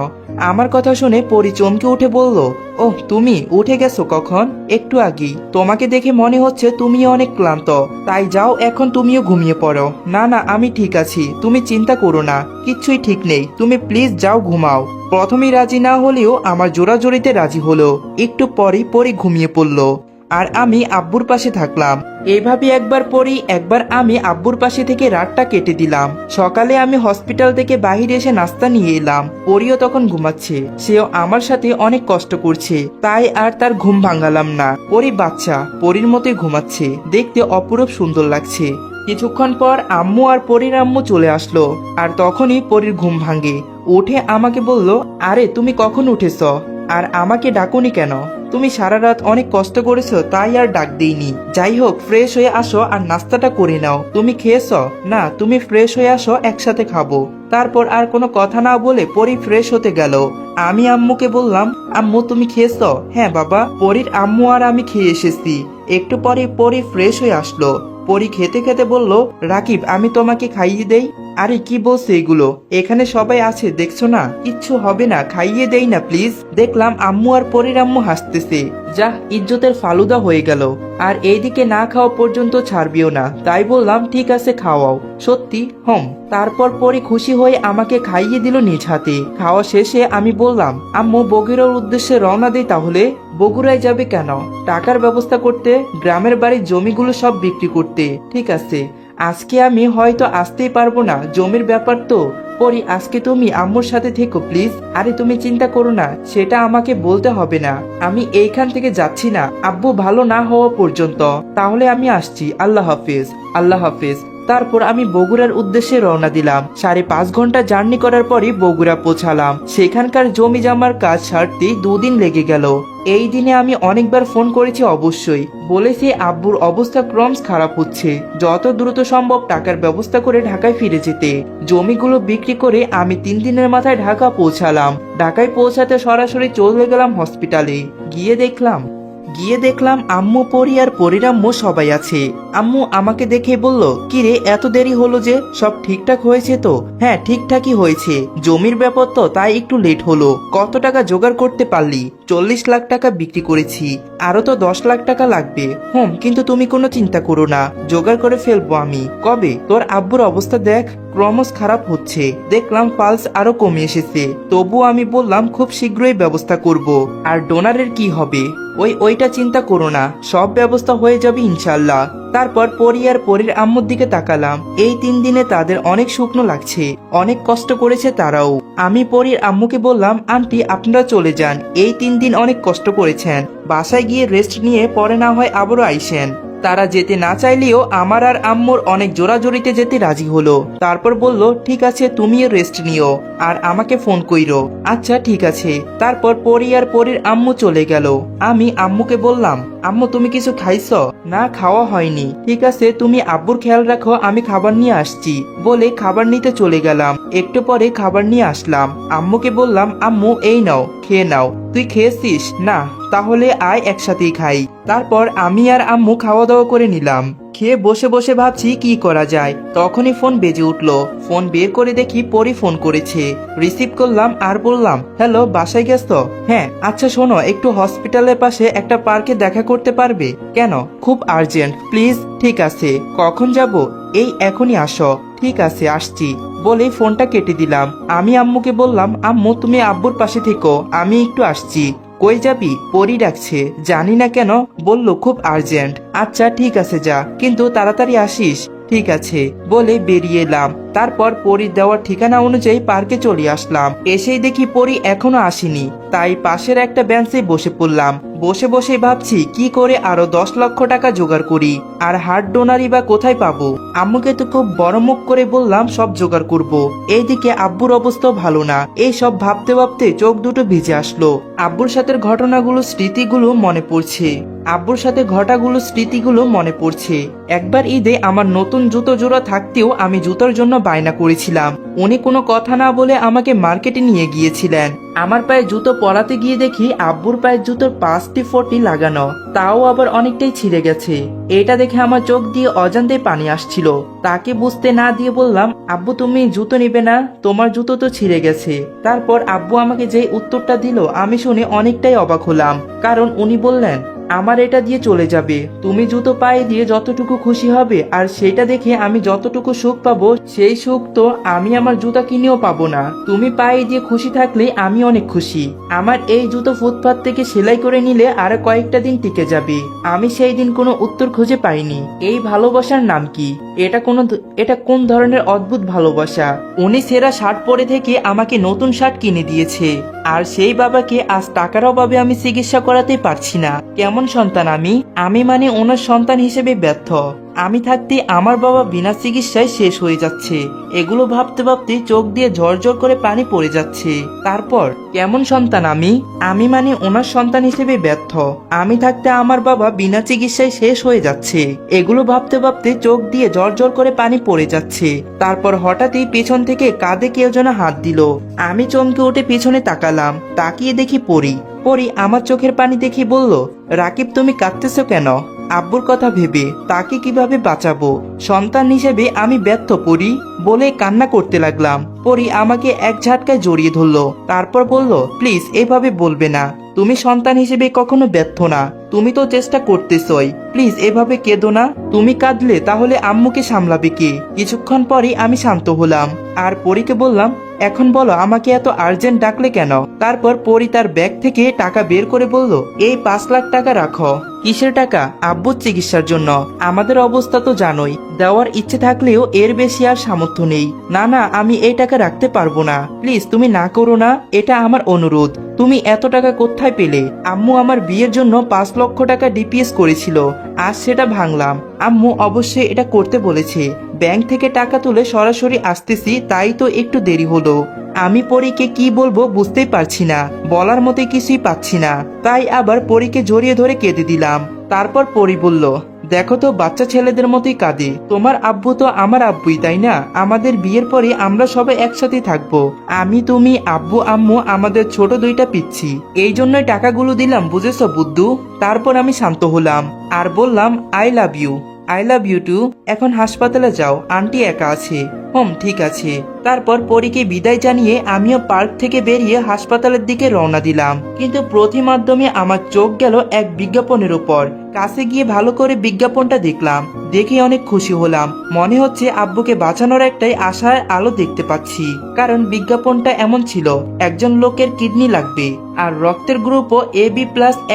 আমার কথা শুনে পরি চমকে উঠে বলল, ওহ, তুমি উঠে গেছো কখন? একটু আগেই। তোমাকে দেখে মনে হচ্ছে তুমি অনেক ক্লান্ত, তাই যাও এখন তুমিও ঘুমিয়ে পড়ো। না না, আমি ঠিক আছি, তুমি চিন্তা করো না, কিচ্ছুই ঠিক নেই, তুমি প্লিজ যাও ঘুমাও। প্রথমেই রাজি না হলেও আমার জোরাজোরিতে রাজি হলো। একটু পরই পরি ঘুমিয়ে পড়লো, আর আমি আব্বুর পাশে থাকলাম। এইভাবে একবার পরি একবার আমি আব্বুর পাশে থেকে রাতটা কেটে দিলাম। সকালে আমি হসপিটাল থেকে বাহিরে এসে নাস্তা নিয়ে এলাম। পরিও তখন ঘুমাচ্ছে। সেও আমার সাথে অনেক কষ্ট করছে, তাই আর তার ঘুম ভাঙালাম না। পরি বাচ্চা, পরির মতোই ঘুমাচ্ছে, দেখতে অপরূপ সুন্দর লাগছে। কিছুক্ষণ পর আম্মু আর পরির আম্মু চলে আসলো, আর তখনই পরির ঘুম ভাঙে। উঠে আমাকে বলল, আরে তুমি কখন উঠেছ, আর আমাকে ডাকুনি কেন? তুমি সারা রাত অনেক কষ্ট করেছো, তাই আর ডাক দিইনি। যাই হোক, ফ্রেশ হয়ে আসো আর নাস্তাটা করে নাও। তুমি খেয়েছ? না, তুমি ফ্রেশ হয়ে আসো, একসাথে খাবো। তারপর আর কোনো কথা না বলে পরি ফ্রেশ হতে গেল। আমি আম্মুকে বললাম, আম্মু তুমি খেয়েছ? হ্যাঁ বাবা, পরির আম্মু আর আমি খেয়ে এসেছি। একটু পরে পরি ফ্রেশ হয়ে আসলো। পরি খেতে খেতে বলল, রাকিব, আমি তোমাকে খাইয়ে দেই। আরে কি বলছে এগুলো? এখানে সবাই আছে, দেখছো না? কিচ্ছু হবে না, খাইয়ে দেই না প্লিজ। দেখলাম আম্মু আর পরির আম্মু হাসতেছে। যা, ইজ্জতের ফালুদা হয়ে গেল। আর এইদিকে না খাওয়া পর্যন্ত ছাড়বিও না। তাই বললাম, ঠিক আছে খাওয়াও। সত্যি? তারপর পরি খুশি হয়ে আমাকে খাইয়ে দিল নিজ হাতে। খাওয়া শেষে আমি বললাম, আম্মু বগুড়ার উদ্দেশ্যে রওনা দেই তাহলে। বগুড়ায় যাবে কেন? টাকার ব্যবস্থা করতে, গ্রামের বাড়ির জমিগুলো সব বিক্রি করতে। ঠিক আছে, আজকে আমি হয়তো আসতেই পারবো না, জমির ব্যাপার তো। পরি, আজকে তুমি আম্মুর সাথে থেকো প্লিজ। আরে তুমি চিন্তা করো না, সেটা আমাকে বলতে হবে না। আমি এইখান থেকে যাচ্ছি না আব্বু ভালো না হওয়া পর্যন্ত। তাহলে আমি আসছি। আল্লাহ হাফিজ। আল্লাহ হাফিজ। তারপর আমি বগুড়ার উদ্দেশ্যে রওনা দিলাম। 5.5 ঘন্টা জার্নি করার পরই বগুড়া পৌঁছালাম। সেখানকার জমি জমার কাজ সারতে 2 দিন লেগে গেল। এই দিনে আমি অনেকবার ফোন করেছি, অবশ্যই বলেছি আব্বুর অবস্থা ক্রমশ খারাপ হচ্ছে, যত দ্রুত সম্ভব টাকার ব্যবস্থা করে ঢাকায় ফিরে যেতে। জমিগুলো বিক্রি করে আমি 3 দিনের মাথায় ঢাকা পৌঁছালাম। ঢাকায় পৌঁছাতে সরাসরি চলে গেলাম হসপিটালে। গিয়ে দেখলাম আম্মু, পরি আর পরির আম্মু সবাই আছে। আম্মু আমাকে দেখে বলল, কিরে এত দেরি হলো যে? সব ঠিকঠাক হয়েছে তো? হ্যাঁ, ঠিকঠাকই হয়েছে। জমির ব্যাপার তো, তাই একটু লেট হলো। কত টাকা জোগাড় করতে পারলি? 40 লাখ টাকা বিক্রি করেছি, আরো তো 10 লাখ টাকা লাগবে। কিন্তু তুমি কোনো চিন্তা করো না, জোগাড় করে ফেলবো আমি। কবে? তোর আব্বুর অবস্থা দেখ, ক্রমশ খারাপ হচ্ছে। দেখলাম পালস আরো কমে এসেছে। তবু আমি বললাম, খুব শীঘ্রই ব্যবস্থা করব। আর ডোনারের কি হবে? ওইটা চিন্তা করো না, সব ব্যবস্থা হয়ে যাবে ইনশাল্লাহ। তারপর পরি আর পরির আম্মুর দিকে তাকালাম। এই 3 দিনে তাদের অনেক শুকনো লাগছে, অনেক কষ্ট করেছে তারাও। আমি পরির আম্মুকে বললাম, আন্টি আপনারা চলে যান, এই 3 দিন অনেক কষ্ট করেছেন, বাসায় গিয়ে রেস্ট নিয়ে পরে না হয় আবারও আইসেন। তারা যেতে না চাইলেও আমার আর আম্মুর অনেক জোরাজোরিতে যেতে রাজি হলো। তারপর বলল, ঠিক আছে তুমিও রেস্ট নিও, আর আমাকে ফোন কইরো। আচ্ছা ঠিক আছে। তারপর পরি আর পরির আম্মু চলে গেল। আমি আম্মুকে বললাম, আম্মু তুমি কিছু খাইছ? না, খাওয়া হয়নি। ঠিক আছে, তুমি আব্বুর খেয়াল রাখো, আমি খাবার নিয়ে আসছি। বলে খাবার নিতে চলে গেলাম। একটু পরে খাবার নিয়ে আসলাম। আম্মুকে বললাম, আম্মু এই নাও, খেয়ে নাও। তুই খেয়েছিস? না। তাহলে আয় একসাথেই খাই। তারপর আমি আর আম্মু খাওয়া দাওয়া করে নিলাম। খেয়ে বসে বসে ভাবছি কি করা যায়। তখনই ফোন বেজে উঠলো। ফোন বের করে দেখি পরি ফোন করেছে। রিসিভ করলাম আর বললাম, হ্যালো, বাসায় গেছো? হ্যাঁ। আচ্ছা শোনো, একটু হসপিটালের পাশে একটা পার্কে দেখা করতে পারবে? কেন? খুব আর্জেন্ট প্লিজ। ঠিক আছে, কখন যাব? এই এখনই আসো। ঠিক আছে, আসছি। বলে ফোনটা কেটে দিলাম। আমি আম্মুকে বললাম, আম্মু তুমি আব্বুর পাশে থেকো, আমি একটু আসছি। কই যাবি? পরি ডাকছে। জানি না কেন, বলল খুব আর্জেন্ট। আচ্ছা ঠিক আছে যা, কিন্তু তাড়াতাড়ি আসিস। ঠিক আছে বলে বেরিয়ে এলাম। তারপর পরীর দেওয়ার ঠিকানা অনুযায়ী পার্কে চলে আসলাম। এসেই দেখি পরী এখনো আসেনি, তাই পাশের একটা বেঞ্চে বসে পড়লাম। বসে বসে ভাবছি কি করে আরো 10 লক্ষ টাকা জোগাড় করি, আর হার্ট ডোনারই বা কোথায় পাবো। আম্মুকে তো খুব বড় মুখ করে বললাম সব জোগাড় করব। এইদিকে আব্বুর অবস্থাও ভালো না। এই সব ভাবতে ভাবতে চোখ দুটো ভিজে আসলো। আব্বুর সাথে ঘটনাগুলো স্মৃতিগুলো মনে পড়ছে। একবার ঈদে আমার নতুন জুতো জোড়া থাকতেও আমি জুতোর জন্য বায়না করেছিলাম। উনি কোনো কথা না বলে আমাকে মার্কেটে নিয়ে গিয়েছিলেন। আমার পায়ে জুতো পরাতে গিয়ে দেখি আব্বুর পায়ের জুতোর 5টি ফটি লাগানো, তাও আবার অনেকটাই ছিঁড়ে গেছে। এটা দেখে আমার চোখ দিয়ে অজান্তে পানি আসছিল। তাকে বুঝতে না দিয়ে বললাম, আব্বু তুমি জুতো নিবে না, তোমার জুতো তো ছিঁড়ে গেছে। তারপর আব্বু আমাকে যে উত্তরটা দিল আমি শুনে অনেকটাই অবাক হলাম, কারণ উনি বললেন, আমার এটা দিয়ে চলে যাবে, তুমি জুতো পায়ে দিয়ে যতটুকু খুশি হবে, আর সেটা দেখে আমি যতটুকু সুখ পাবো সেই সুখ তো আমি আমার জুতা কিনেও পাবো না। তুমি পায়ে দিয়ে খুশি থাকলে আমি অনেক খুশি। আমার এই জুতো ফুটপাত থেকে সেলাই করে নিলে আর কয়েকটা দিন টিকে যাবে। আমি সেই দিন কোনো উত্তর খুঁজে পাইনি। এই ভালোবাসার নাম কি? এটা কোন ধরনের অদ্ভুত ভালোবাসা? উনি সেরা শার্ট পরে থেকে আমাকে নতুন শার্ট কিনে দিয়েছে, আর সেই বাবাকে আজ টাকার অভাবে আমি চিকিৎসা করাতে পারছি না। কেমন সন্তান আমি মানে ওনার সন্তান হিসেবে ব্যর্থ। আমি থাকতে আমার বাবা বিনা চিকিৎসায় শেষ হয়ে যাচ্ছে। এগুলো ভাবতে ভাবতে চোখ দিয়ে ঝরঝর করে পানি পড়ে যাচ্ছে। তারপর কেমন সন্তান আমি মানে ওনার সন্তান হিসেবে ব্যর্থ। আমি থাকতে আমার বাবা বিনা চিকিৎসায় শেষ হয়ে যাচ্ছে। এগুলো ভাবতে ভাবতে চোখ দিয়ে ঝরঝর করে পানি পড়ে যাচ্ছে। তারপর হঠাৎই পেছন থেকে কাঁধে কেউ যেন হাত দিল। আমি চমকে উঠে পিছনে তাকালাম। তাকিয়ে দেখি পরি আমার চোখের পানি দেখি বলল, রাকিব তুমি কাঁদতেছো কেন? আব্বুর কথা ভেবে তাকে কিভাবে বাঁচাবো? সন্তান হিসেবে আমি ব্যর্থ পরি বলে কান্না করতে লাগলাম। পরি আমাকে এক ঝাটকায় জড়িয়ে ধরলো। তারপর বলল, প্লিজ এভাবে বলবে না, তুমি সন্তান হিসেবে কখনো ব্যর্থ না। তুমি তো চেষ্টা করতেছই, প্লিজ এভাবে কেঁদো না। তুমি কাঁদলে তাহলে আম্মুকে সামলাবে কে? কিছুক্ষণ পরই আমি শান্ত হলাম আর পরীকে বললাম, এখন বলো আমাকে এত আর্জেন্ট ডাকলে কেন? তারপর পরি তার ব্যাগ থেকে টাকা বের করে বলল, এই 5 লাখ টাকা রাখো। কিসের টাকা? আব্বুর চিকিৎসার জন্য। আমাদের অবস্থা তো জানোই, দেওয়ার ইচ্ছে থাকলেও এর বেশি আর সামর্থ্য নেই। না আমি এই টাকা রাখতে পারবো না, প্লিজ তুমি না করো না, এটা আমার অনুরোধ। তুমি এত টাকা কোথায় পেলে? আম্মু আমার বিয়ের জন্য 5 লক্ষ টাকা ডিপিএস করেছিল, আজ সেটা ভাঙলাম। আম্মু অবশ্যই এটা করতে বলেছে। ব্যাংক থেকে টাকা তুলে সরাসরি আসতেছি, তাই তো একটু দেরি হলো। আমি পরীকে কি বলবো বুঝতেই পারছি না, বলার মতো কিছুই পাচ্ছি না। তাই আবার পরীকে জড়িয়ে ধরে কেঁদে দিলাম। তারপর পরী বলল, দেখো তো বাচ্চা ছেলেদের মতোই কাঁদে। তোমার আব্বু তো আমার আব্বুই, তাই না? আমাদের বিয়ের পরে আমরা সবাই একসাথে থাকবো। আমি, তুমি, আব্বু, আম্মু, আমাদের ছোট 2টা পিচ্ছি। এই জন্যই টাকাগুলো দিলাম, বুঝেছো বুদ্ধু? তারপর আমি শান্ত হলাম আর বললাম, আই লাভ ইউ টু। এখন হাসপাতালে যাও, আন্টি একা আছে। ঠিক আছে। তারপর পরীকে বিদায় জানিয়ে আমিও পার্ক থেকে বেরিয়ে হাসপাতালের দিকে রওনা দিলাম। কিন্তু প্রতি মাধ্যমে আমার চোখ গেল এক বিজ্ঞাপনের উপর। কাছে গিয়ে ভালো করে বিজ্ঞাপনটা দেখলাম। দেখে অনেক খুশি হলাম। মনে হচ্ছে আব্বুকে বাঁচানোর একটাই আশার আলো দেখতে পাচ্ছি। কারণ বিজ্ঞাপনটা এমন ছিল, একজন লোকের কিডনি লাগবে আর রক্তের গ্রুপও AB+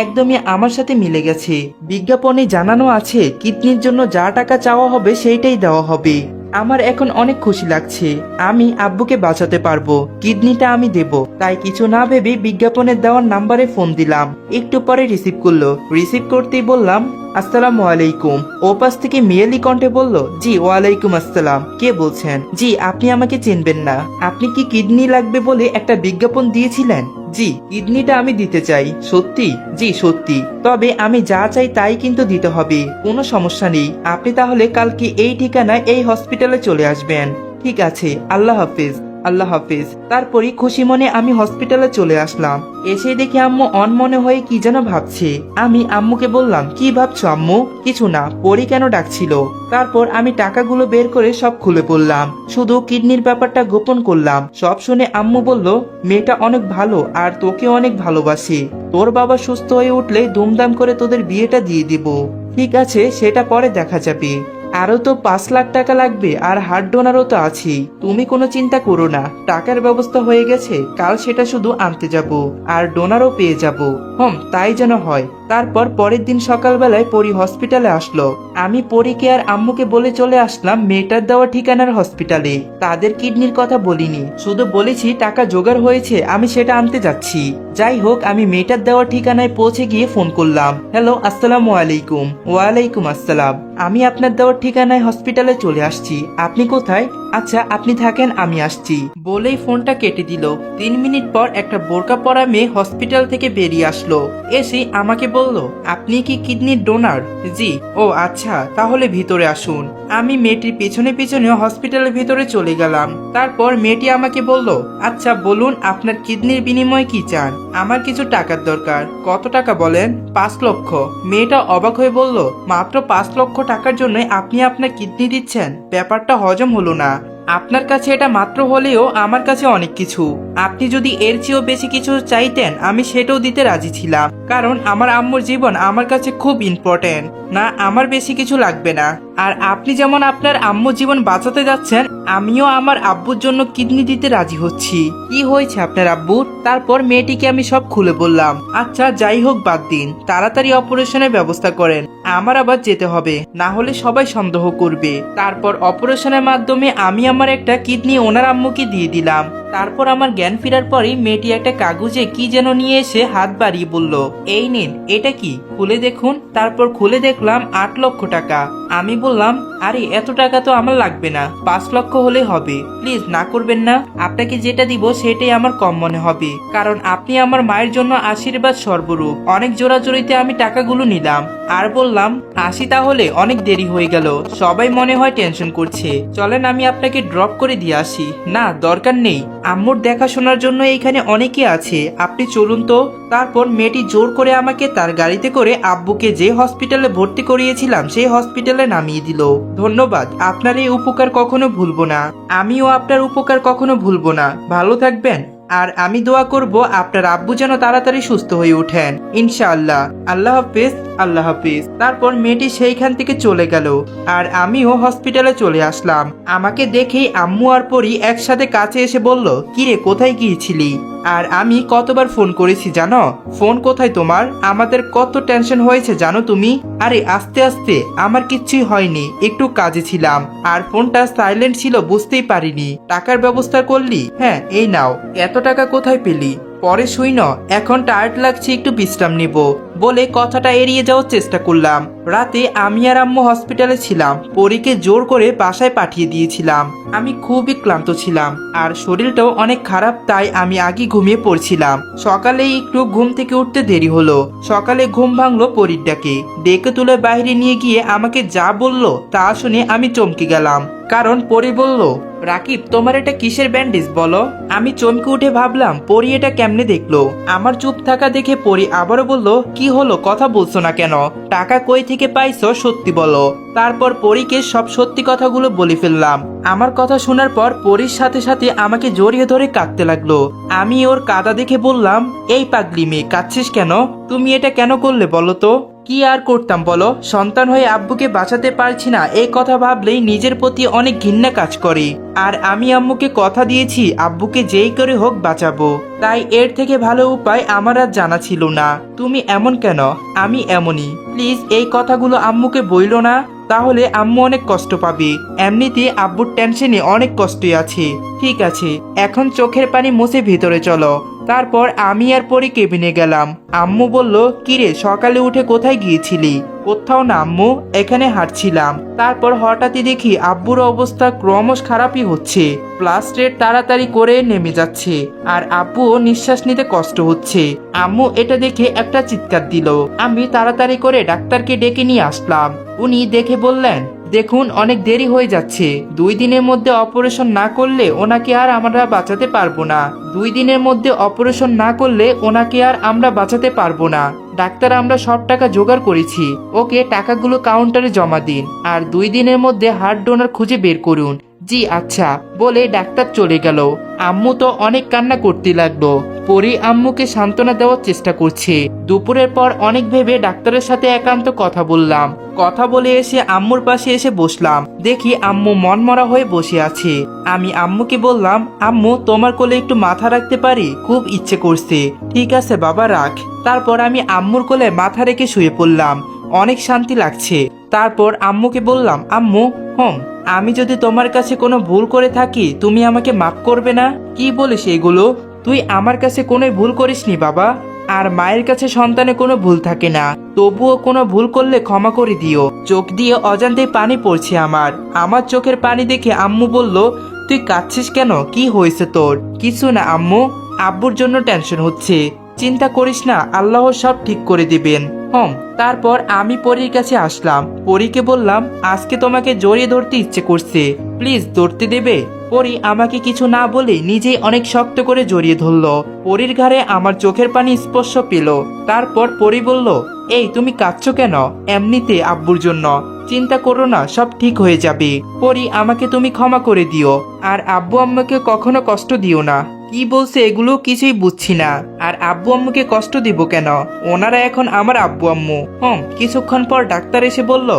একদমই আমার সাথে মিলে গেছে। বিজ্ঞাপনে জানানো আছে কিডনির জন্য যা টাকা চাওয়া হবে সেইটাই দেওয়া হবে। আমার এখন অনেক খুশি লাগছে, আমি আব্বুকে বাঁচাতে পারবো, কিডনিটা আমি দেব। তাই কিছু না ভেবে বিজ্ঞাপনের দেওয়ার নাম্বারে ফোন দিলাম। একটু পরে রিসিভ করলো। রিসিভ করতেই বললাম, আসসালামু আলাইকুম। ওপাশ থেকে মেয়েলি কণ্ঠে বলল, জি ওয়ালাইকুম আসসালাম। কে বলছেন? জি, আপনি আমাকে চিনবেন না। আপনি কি কিডনি লাগবে বলে একটা বিজ্ঞাপন দিয়েছিলেন? জি, কিডনিটা আমি দিতে চাই। সত্যি? জি সত্যি। তবে আমি যা চাই তাই কিন্তু দিতে হবে, কোনো সমস্যা নেই। আপনি তাহলে কালকে এই ঠিকানায় এই হসপিটালে চলে আসবেন। ঠিক আছে, আল্লাহ হাফিজ। আল্লাহ হাফিজ। তারপরই খুশি মনে আমি হসপিটালে চলে আসলাম। এসে দেখি আম্মু অনমনে হয়ে কি যেন ভাবছে। আমি আম্মুকে বললাম, কি ভাবছো আম্মু? কিছু না, পরি কেন ডাকছিল? তারপর আমি টাকাগুলো বের করে সব খুলে বললাম, শুধু কিডনির ব্যাপারটা গোপন করলাম। সব শুনে আম্মু বলল, মেয়েটা অনেক ভালো আর তোকে অনেক ভালোবাসে। তোর বাবা সুস্থ হয়ে উঠলে দুমদাম করে তোদের বিয়েটা দিয়ে দিব। ঠিক আছে, সেটা পরে দেখা যাবে। আরো তো 5 লাখ টাকা লাগবে, আর হার্ট ডোনারও তো আছি। তুমি কোনো চিন্তা করো না, টাকার ব্যবস্থা হয়ে গেছে। কাল সেটা শুধু আনতে যাব আর ডোনারও পেয়ে যাব। তাই যেন হয়। তারপর পরের দিন সকালবেলায় পরি হসপিটালে আসলো। আমি পরীকে আর আম্মুকে বলে চলে আসলাম মেয়েটার দেওয়া ঠিকানার হসপিটালে। তাদের কিডনির কথা বলিনি, শুধু বলেছি টাকা জোগাড় হয়েছে, আমি সেটা আনতে যাচ্ছি। যাই হোক, আমি মেয়েটার দেওয়া ঠিকানায় পৌঁছে গিয়ে ফোন করলাম, হ্যালো, আসসালামু আলাইকুম। ওয়ালাইকুম আসসালাম। আমি আপনার দেওয়ার ঠিকানায় হসপিটালে চলে আসছি, আপনি কোথায়? আচ্ছা, আপনি থাকেন, আমি আসছি। বলেই ফোনটা কেটে দিল। 3 মিনিট পর একটা বোরকা পরা মেয়ে হসপিটাল থেকে বেরিয়ে আসলো। এসে আমাকে বলল, আপনি কি কিডনির ডোনার? জি। ও আচ্ছা, তাহলে ভিতরে আসুন। আমি মেয়েটির পেছনে পেছনে হসপিটালের ভিতরে চলে গেলাম। তারপর মেয়েটি আমাকে বলল, আচ্ছা বলুন আপনার কিডনির বিনিময়ে কি চান? আমার কিছু টাকার দরকার। কত টাকা বলেন? 5 লক্ষ। মেয়েটা অবাক হয়ে বলল, মাত্র 5 লক্ষ টাকার জন্য আপনি আপনার কিডনি দিচ্ছেন? ব্যাপারটা হজম হলো না। আপনার কাছে এটা মাত্র হলেও আমার কাছে অনেক কিছু। আপনি যদি এর চেয়েও বেশি কিছু চাইতেন আমি সেটাও দিতে রাজি ছিলাম, কারণ আমার আম্মুর জীবন আমার কাছে খুব ইম্পর্টেন্ট। না, আমার বেশি কিছু লাগবে না। আর আপনি যেমন আপনার আম্মুর জীবন বাঁচাতে যাচ্ছেন, আমিও আমার আব্বুর জন্য কিডনি দিতে রাজি হচ্ছি। কি হয়েছে আপনার আব্বুর? তারপর মেয়েটিকে আমি সব খুলে বললাম। আচ্ছা যাই হোক, বাদ দিন, তাড়াতাড়ি অপারেশনের ব্যবস্থা করেন, আমার আবার যেতে হবে, না হলে সবাই সন্দেহ করবে। তারপর অপারেশনের মাধ্যমে আমি আমার একটা কিডনি ওনার আম্মুকে দিয়ে দিলাম। তারপর আমার জ্ঞান ফেরার পরই মেয়েটি একটা কাগজে কি যেন নিয়ে এসে হাত বাড়িয়ে বলল, এই নিন, এটা কি, খুলে দেখুন। তারপর খুলে দেখলাম 8 লক্ষ টাকা। আমি বললাম, আরে এত টাকা তো আমার লাগবে না, 5 লক্ষ হলে হবে, প্লিজ না করবেন না। আপনাকে যেটা দিব সেটাই আমার কম মনে হবে, কারণ আপনি আমার মায়ের জন্য আশীর্বাদ স্বরূপ। অনেক জোরাজোরিতে আমি টাকাগুলো নিলাম আর বললাম, আসি তাহলে, অনেক দেরি হয়ে গেল, সবাই মনে হয় টেনশন করছে, চলেন আমি আপনাকে ড্রপ করে দিয়ে আসি। না, দরকার নেই, আম্মুর দেখাশোনার জন্য এইখানে অনেকে আছে, আপনি চলুন তো। তারপর মেয়েটি জোর করে আমাকে তার গাড়িতে করে আব্বুকে যে হসপিটালে ভর্তি করিয়েছিলাম সেই হসপিটালে নামিয়ে দিল। ধন্যবাদ, আপনার এই উপকার কখনো ভুলবো না। আমিও আপনার উপকার কখনো ভুলবো না। ভালো থাকবেন, আর আমি দোয়া করব আপনার আব্বু যেন তাড়াতাড়ি সুস্থ হয়ে ওঠেন, ইনশাআল্লাহ। আল্লাহ হাফিজ। আল্লাহ হাফিজ। তারপর মেয়েটি সেইখান থেকে চলে গেল আর আমিও হসপিটালে চলে আসলাম। আমাকে দেখেই আম্মু আর পরি একসাথে কাছে এসে বলল, কিরে কোথায় গিয়েছিলি? আর আমি কতবার ফোন করেছি জানো? ফোন কোথায় তোমার? আমাদের কত টেনশন হয়েছে জানো তুমি? আরে আস্তে আস্তে, আমার কিচ্ছুই হয়নি, একটু কাজে ছিলাম আর ফোনটা সাইলেন্ট ছিল, বুঝতেই পারিনি। টাকার ব্যবস্থা করলি? হ্যাঁ, এই নাও। এত টাকা কোথায় পেলি? পরে শুই না, এখন টায়ার্ড লাগছে, একটু বিশ্রাম নিব বলে কথাটা এড়িয়ে যাওয়ার চেষ্টা করলাম। রাতে আমি আর আম্মু হসপিটালে ছিলাম, পরীকে জোর করে বাসায় পাঠিয়ে দিয়েছিলাম। আমি খুবই ক্লান্ত ছিলাম আর শরীরটাও অনেক খারাপ, তাই আমি আগে ঘুমিয়ে পড়ছিলাম। সকালেই একটু ঘুম থেকে উঠতে দেরি হলো। সকালে ঘুম ভাঙলো পরীর ডাকে। ডেকে তুলে বাইরে নিয়ে গিয়ে আমাকে যা বললো তা শুনে আমি চমকে গেলাম, কারণ পরি বলল, রাকিব তোমার এটা কিসের ব্যান্ডেজ বলো? আমি চমকে উঠে ভাবলাম পরি এটা কেমনে দেখলো। আমার চুপ থাকা দেখে পরি আবারও বলল, কি হলো, কথা বলছো না কেন? টাকা কই থেকে পাইছো, সত্যি বলো। তারপর পরীকে সব সত্যি কথাগুলো বলে ফেললাম। আমার কথা শোনার পর পরীর সাথে সাথে আমাকে জড়িয়ে ধরে কাঁদতে লাগলো। আমি ওর কাঁদা দেখে বললাম, এই পাগলি মেয়ে, কাঁদছিস কেন? তুমি এটা কেন করলে বলো তো? কি আর করতাম বলো, সন্তান হয়ে আব্বুকে বাঁচাতে পারছি না, এই কথা ভাবলেই নিজের প্রতি অনেক ঘৃণা কাজ করে। আর আমি আম্মুকে কথা দিয়েছি আব্বুকে যেই করে হোক বাঁচাবো, তাই এর থেকে ভালো উপায় আমার আর জানা ছিল না। তুমি এমন কেন? আমি এমনই, প্লিজ এই কথাগুলো আম্মুকে বইলো না, তাহলে আম্মু অনেক কষ্ট পাবে। এমনিতে আব্বুর টেনশনে অনেক কষ্টই আছে। ঠিক আছে, এখন চোখের পানি মুছে ভিতরে চলো। তারপর আমি আর পরি কেবিনে গেলাম। আম্মু বলল, কিরে সকালে উঠে কোথায় গিয়েছিলি? কোথাও না আম্মু, এখানে হাঁটছিলাম। তারপর হঠাৎই দেখি আব্বুর অবস্থা ক্রমশ খারাপই হচ্ছে, প্লাস রেট তাড়াতাড়ি করে নেমে যাচ্ছে আর আব্বুও নিঃশ্বাস নিতে কষ্ট হচ্ছে। আম্মু এটা দেখে একটা চিৎকার দিল। আমি তাড়াতাড়ি করে ডাক্তারকে ডেকে নিয়ে আসলাম। উনি দেখে বললেন, দেখুন অনেক দেরি হয়ে যাচ্ছে, 2 দিনের মধ্যে অপারেশন না করলে ওনাকে আর আমরা বাঁচাতে পারবো না। 2 দিনের মধ্যে অপারেশন না করলে ওনাকে আর আমরা বাঁচাতে পারবো না। ডাক্তার, আমরা সব টাকা জোগাড় করেছি, ওকে টাকাগুলো কাউন্টারে জমা দিন আর 2 দিনের মধ্যে হার্ট ডোনার খুঁজে বের করুন। জি আচ্ছা বলে ডাক্তার চলে গেল। আম্মু তো অনেক কান্না করতে লাগলো। পরি আম্মুকে সান্ত্বনা দেওয়ার চেষ্টা করছে। দুপুরের পর অনেক ভেবে ডাক্তারের সাথে একান্ত কথা বললাম। কথা বলে এসে আম্মুর পাশে এসে বসলাম। দেখি আম্মু মনমরা হয়ে বসে আছে। আমি আম্মুকে বললাম, আম্মু তোমার কোলে একটু মাথা রাখতে পারি? খুব ইচ্ছে করছে। ঠিক আছে বাবা, রাখ। তারপর আমি আম্মুর কোলে মাথা রেখে শুয়ে পড়লাম। অনেক শান্তি লাগছে। তারপর আম্মুকে বললাম, আম্মু আমি যদি তোমার কাছে কোনো ভুল করে থাকি তুমি আমাকে মাফ করবে না? কি বলিস এগুলো? তুই আমার কাছে কোনো ভুল করিসনি বাবা। আর মায়ের কাছে সন্তানে কোনো ভুল থাকে না, তবুও কোনো ভুল করলে ক্ষমা করে দিও। চোখ দিয়ে অজান্তেই পানি পড়ছে আমার চোখের পানি দেখে আম্মু বলল, তুই কাঁদছিস কেন? কি হয়েছে তোর? কিছু না আম্মু, আব্বুর জন্য টেনশন হচ্ছে। চিন্তা করিস না, আল্লাহ সব ঠিক করে দিবেন। তারপর আমি পরীর কাছে আসলাম। পরীকে বললাম, আজকে তোমাকে জড়িয়ে ধরতে ইচ্ছে করছে, প্লিজ ধরতে দেবে? পরী আমাকে কিছু না বলে নিজেই অনেক শক্ত করে জড়িয়ে ধরলো। পরীর ঘাড়ে আমার চোখের পানি স্পর্শ পেল। তারপর পরী বলল, এই তুমি কাঁদছো কেন? এমনিতে আব্বুর জন্য। চিন্তা করো না, সব ঠিক হয়ে যাবে। পরী আমাকে তুমি ক্ষমা করে দিও, আর আব্বু আম্মাকে কখনো কষ্ট দিও না। কি বলছে এগুলো কিছুই বুঝছি না। আর আব্বু আম্মুকে কষ্ট দিব কেন? ওনারা এখন আমার আব্বু আম্মু। কিছুক্ষণ পর ডাক্তার এসে বলল,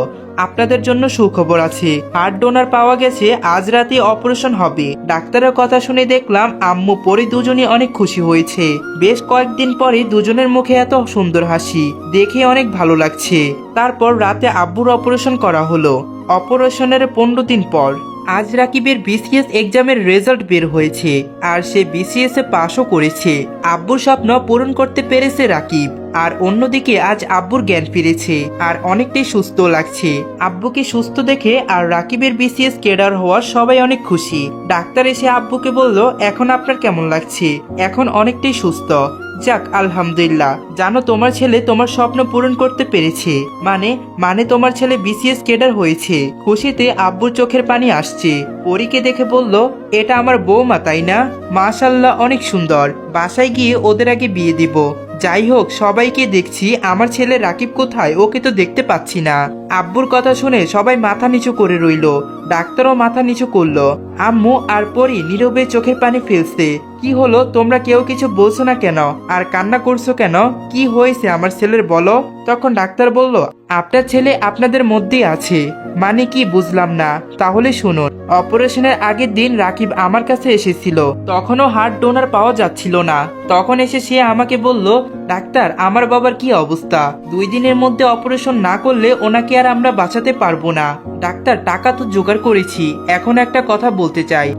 আপনাদের জন্য সুখবর আছে, হার্ট ডোনার পাওয়া গেছে, আজ রাতে অপারেশন হবে। ডাক্তারের কথা শুনে দেখলাম আম্মু পরি দুজনই অনেক খুশি হয়েছে। বেশ কয়েকদিন পরে দুজনের মুখে এত সুন্দর হাসি দেখে অনেক ভালো লাগছে। তারপর রাতে আব্বুর অপারেশন করা হলো। অপারেশনের 15 দিন পর আজ রাকিবের বিসিএস এক্সামের রেজাল্ট বের হয়েছে, আর সে বিসিএস এ পাশও করেছে। আব্বুর স্বপ্ন পূরণ করতে পেরেছে রাকিব। আর অন্যদিকে আজ আব্বুর জ্ঞান ফিরেছে আর অনেকটাই সুস্থ লাগছে। আব্বুকে সুস্থ দেখে আর রাকিবের বিসিএস ক্যাডার হওয়ার সবাই অনেক খুশি। ডাক্তার এসে আব্বুকে বলল, এখন আপনার কেমন লাগছে? এখন অনেকটাই সুস্থ। যাক আলহামদুলিল্লাহ। জানো, তোমার ছেলে তোমার স্বপ্ন পূরণ করতে পেরেছে। মানে তোমার ছেলে বিসিএস ক্যাডার হয়েছে। খুশিতে আব্বুর চোখের পানি আসছে। পরীকে দেখে বলল, এটা আমার বৌমা তাই না? মাশাল্লাহ, অনেক সুন্দর। বাসায় গিয়ে ওদের আগে বিয়ে দিব। যাই হোক, সবাইকে দেখছি, আমার ছেলে রাকিব কোথায়? ওকে তো দেখতে পাচ্ছি না। আব্বুর কথা শুনে সবাই মাথা নিচু করে রইল। ডাক্তারও মাথা নিচু করলো। আম্মু আর পরি নীরবে চোখের পানি ফেলছে। কি হলো, তোমরা কেউ কিছু বলছো না কেন? আর কান্না করছো কেন? কি হয়েছে আমার ছেলের, বলো? তখন ডাক্তার বলল, আপনার ছেলে আপনাদের মধ্যেই আছে। মানে কি বুঝলাম না। তাহলে শুনুন, অপারেশনের আগের দিন রাকিব আমার কাছে এসেছিল। তখনও হার্ট ডোনার পাওয়া যাচ্ছিল না। তখন এসে সে আমাকে বলল, ডাক্তার আমার বাবার কি অবস্থা? 2 দিনের মধ্যে অপারেশন না করলে ওনাকে আর আমরা বাঁচাতে পারবো না। ডাক্তার, টাকা তো জোগাড় করেছি, এখন একটা কথা বলতে চাই।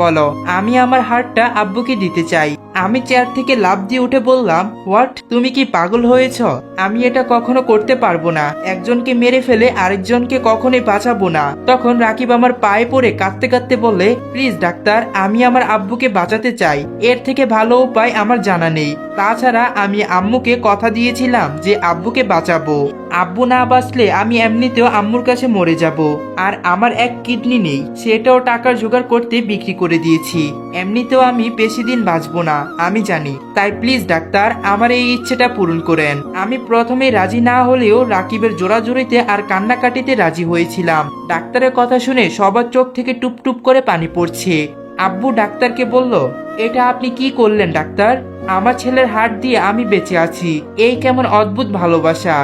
বলো। আমি আমার হার্টটা আব্বুকে দিতে চাই। আমি চেয়ার থেকে লাফ দিয়ে উঠে বললাম, হোয়াট? তুমি কি পাগল হয়েছ? আমি এটা কখনো করতে পারবো না। একজনকে মেরে ফেলে আরেকজনকে কখনোই বাঁচাবো না। তখন রাকিব আমার পায়ে পড়ে কাঁদতে কাঁদতে বলে, প্লিজ ডাক্তার, আমি আমার আব্বুকে বাঁচাতে চাই। এর থেকে ভালো উপায় আমার জানা নেই। তাছাড়া আমি আম্মুকে কথা দিয়েছিলাম যে আব্বুকে বাঁচাবো। আব্বু না বাঁচলে আমি এমনিতেও আম্মুর কাছে মরে যাব। আর আমার এক কিডনি নেই, সেটাও টাকার জোগাড় করতে বিক্রি করে দিয়েছি। এমনিতেও আমি বেশি দিন বাঁচবো না, আমি জানি। তাই প্লিজ ডাক্তার, আমার এই ইচ্ছেটা পূরণ করেন। আমি প্রথমে রাজি না হলেও রাকিবের জোড়াজোড়িতে আর কান্নাকাটিতে রাজি হয়েছিলাম। ডাক্তারের কথা শুনে সবার চোখ থেকে টুপ টুপ করে পানি পড়ছে। আব্বু ডাক্তারকে বলল, এটা আপনি কি করলেন ডাক্তার? আমার ছেলের হার্ট দিয়ে আমি বেঁচে আছি। এই কেমন অদ্ভুত ভালোবাসা।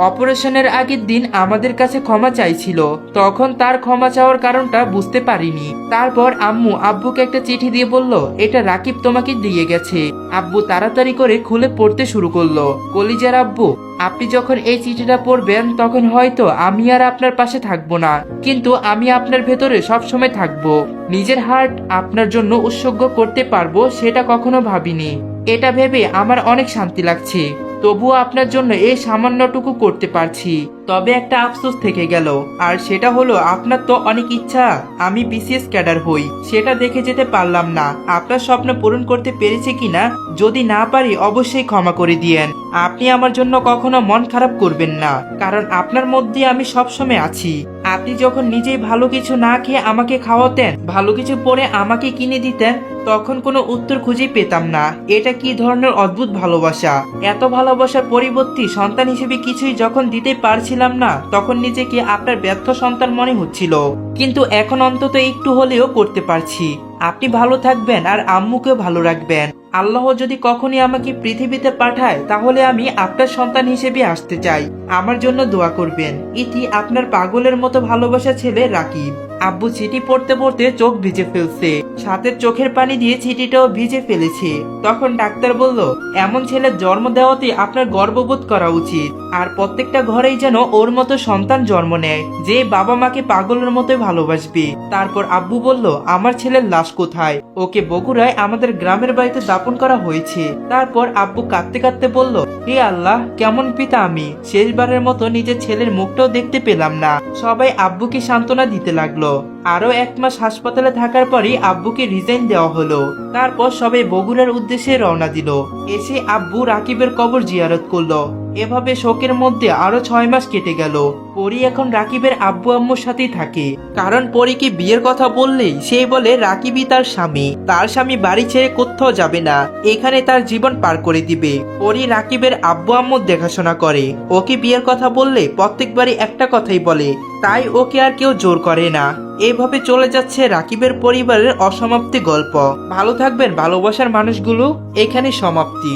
অপারেশনের আগের দিন আমাদের কাছে ক্ষমা চাইছিল, তখন তার ক্ষমা চাওয়ার কারণটা বুঝতে পারিনি। তারপর আম্মু আব্বুকে একটা চিঠি দিয়ে বলল, এটা রাকিব তোমাকে দিয়ে গেছে। আব্বু তাড়াতাড়ি করে খুলে পড়তে শুরু করলো। কলিজার আব্বু, আপনি যখন এই চিঠিটা পড়বেন তখন হয়তো আমি আর আপনার পাশে থাকবো না, কিন্তু আমি আপনার ভেতরে সবসময় থাকবো। নিজের হার্ট আপনার জন্য উৎসর্গ করতে পারবো সেটা কখনো ভাবিনি। এটা ভেবে আমার অনেক শান্তি লাগছে। তবুও আপনার জন্য এই সামান্যটুকু করতে পারছি। তবে একটা আফসোস থেকে গেল, আর সেটা হলো আপনার তো অনেক ইচ্ছা আমি বিসিএস ক্যাডার হই, সেটা দেখে যেতে পারলাম না। আপনার স্বপ্ন পূরণ করতে পেরেছে কিনা, যদি না পারি অবশ্যই ক্ষমা করে দিয়েন। আপনি আমার জন্য কখনো মন খারাপ করবেন না, কারণ আপনার মধ্যে আমি সবসময় আছি। আপনি যখন নিজেই ভালো কিছু না খেয়ে আমাকে খাওয়াতেন, ভালো কিছু পরে আমাকে কিনে দিতেন, তখন কোনো উত্তর খুঁজে পেতাম না। এটা কি ধরনের অদ্ভুত ভালোবাসা! এত ভালোবাসার পরিবর্তে সন্তান হিসেবে কিছুই যখন দিতে পারছিলাম না, তখন নিজেকে আপনার ব্যর্থ সন্তান মনে হচ্ছিল। কিন্তু এখন অন্তত একটু হলেও করতে পারছি। আপনি ভালো থাকবেন আর আম্মুকেও ভালো রাখবেন। আল্লাহ যদি কখনই আমাকে পৃথিবীতে পাঠায়, তাহলে আমি আপনার সন্তান হিসেবে আসতে চাই। আমার জন্য দোয়া করবেন। ইতি আপনার পাগলের মতো ভালোবাসা ছেলে রাকিব। আব্বু চিঠি পড়তে পড়তে চোখ ভিজে ফেলছে। সাথে চোখের পানি দিয়ে চিঠিটাও ভিজে ফেলেছে। তখন ডাক্তার বলল, এমন ছেলের জন্ম দেওয়াতে আপনার গর্ববোধ করা উচিত, আর প্রত্যেকটা ঘরেই যেন ওর মতো সন্তান জন্ম নেয় যে বাবা মাকে পাগলের মতো ভালোবাসবে। তারপর আব্বু বলল, আমার ছেলের লাশ কোথায়? ওকে বগুড়ায় আমাদের গ্রামের বাড়িতে দাপন করা হয়েছে। তারপর আব্বু কাঁদতে কাঁদতে বলল, হে আল্লাহ, কেমন পিতা আমি! শেষবারের মতো নিজের ছেলের মুখটাও দেখতে পেলাম না। সবাই আব্বুকে সান্ত্বনা দিতে লাগলো। আরো 1 মাস হাসপাতালে থাকার পরই আব্বুকে রিজাইন দেওয়া হলো। তারপর সবাই বগুড়ার উদ্দেশ্যে রওনা দিল। এসে আব্বু রাকিবের কবর জিয়ারত করলো। এভাবে শোকের মধ্যে আরো 6 মাস কেটে গেল। পরি এখন রাকিবের আব্বু আম্মুর সাথেই থাকে, কারণ পরীকে বিয়ের কথা বললেই সে বলে রাকিবই তার স্বামী। তার স্বামী বাড়ি ছেড়ে কোথাও যাবে না, এখানে তার জীবন পার করে দিবে। পরি রাকিবের আব্বু আম্মুর দেখাশোনা করে। ওকে বিয়ের কথা বললে প্রত্যেকবারই একটা কথাই বলে, তাই ওকে আর কেউ জোর করে না। এইভাবে চলে যাচ্ছে রাকিবের পরিবারের অসমাপ্তি গল্প। ভালো থাকবেন ভালোবাসার মানুষগুলো, এখানে সমাপ্তি।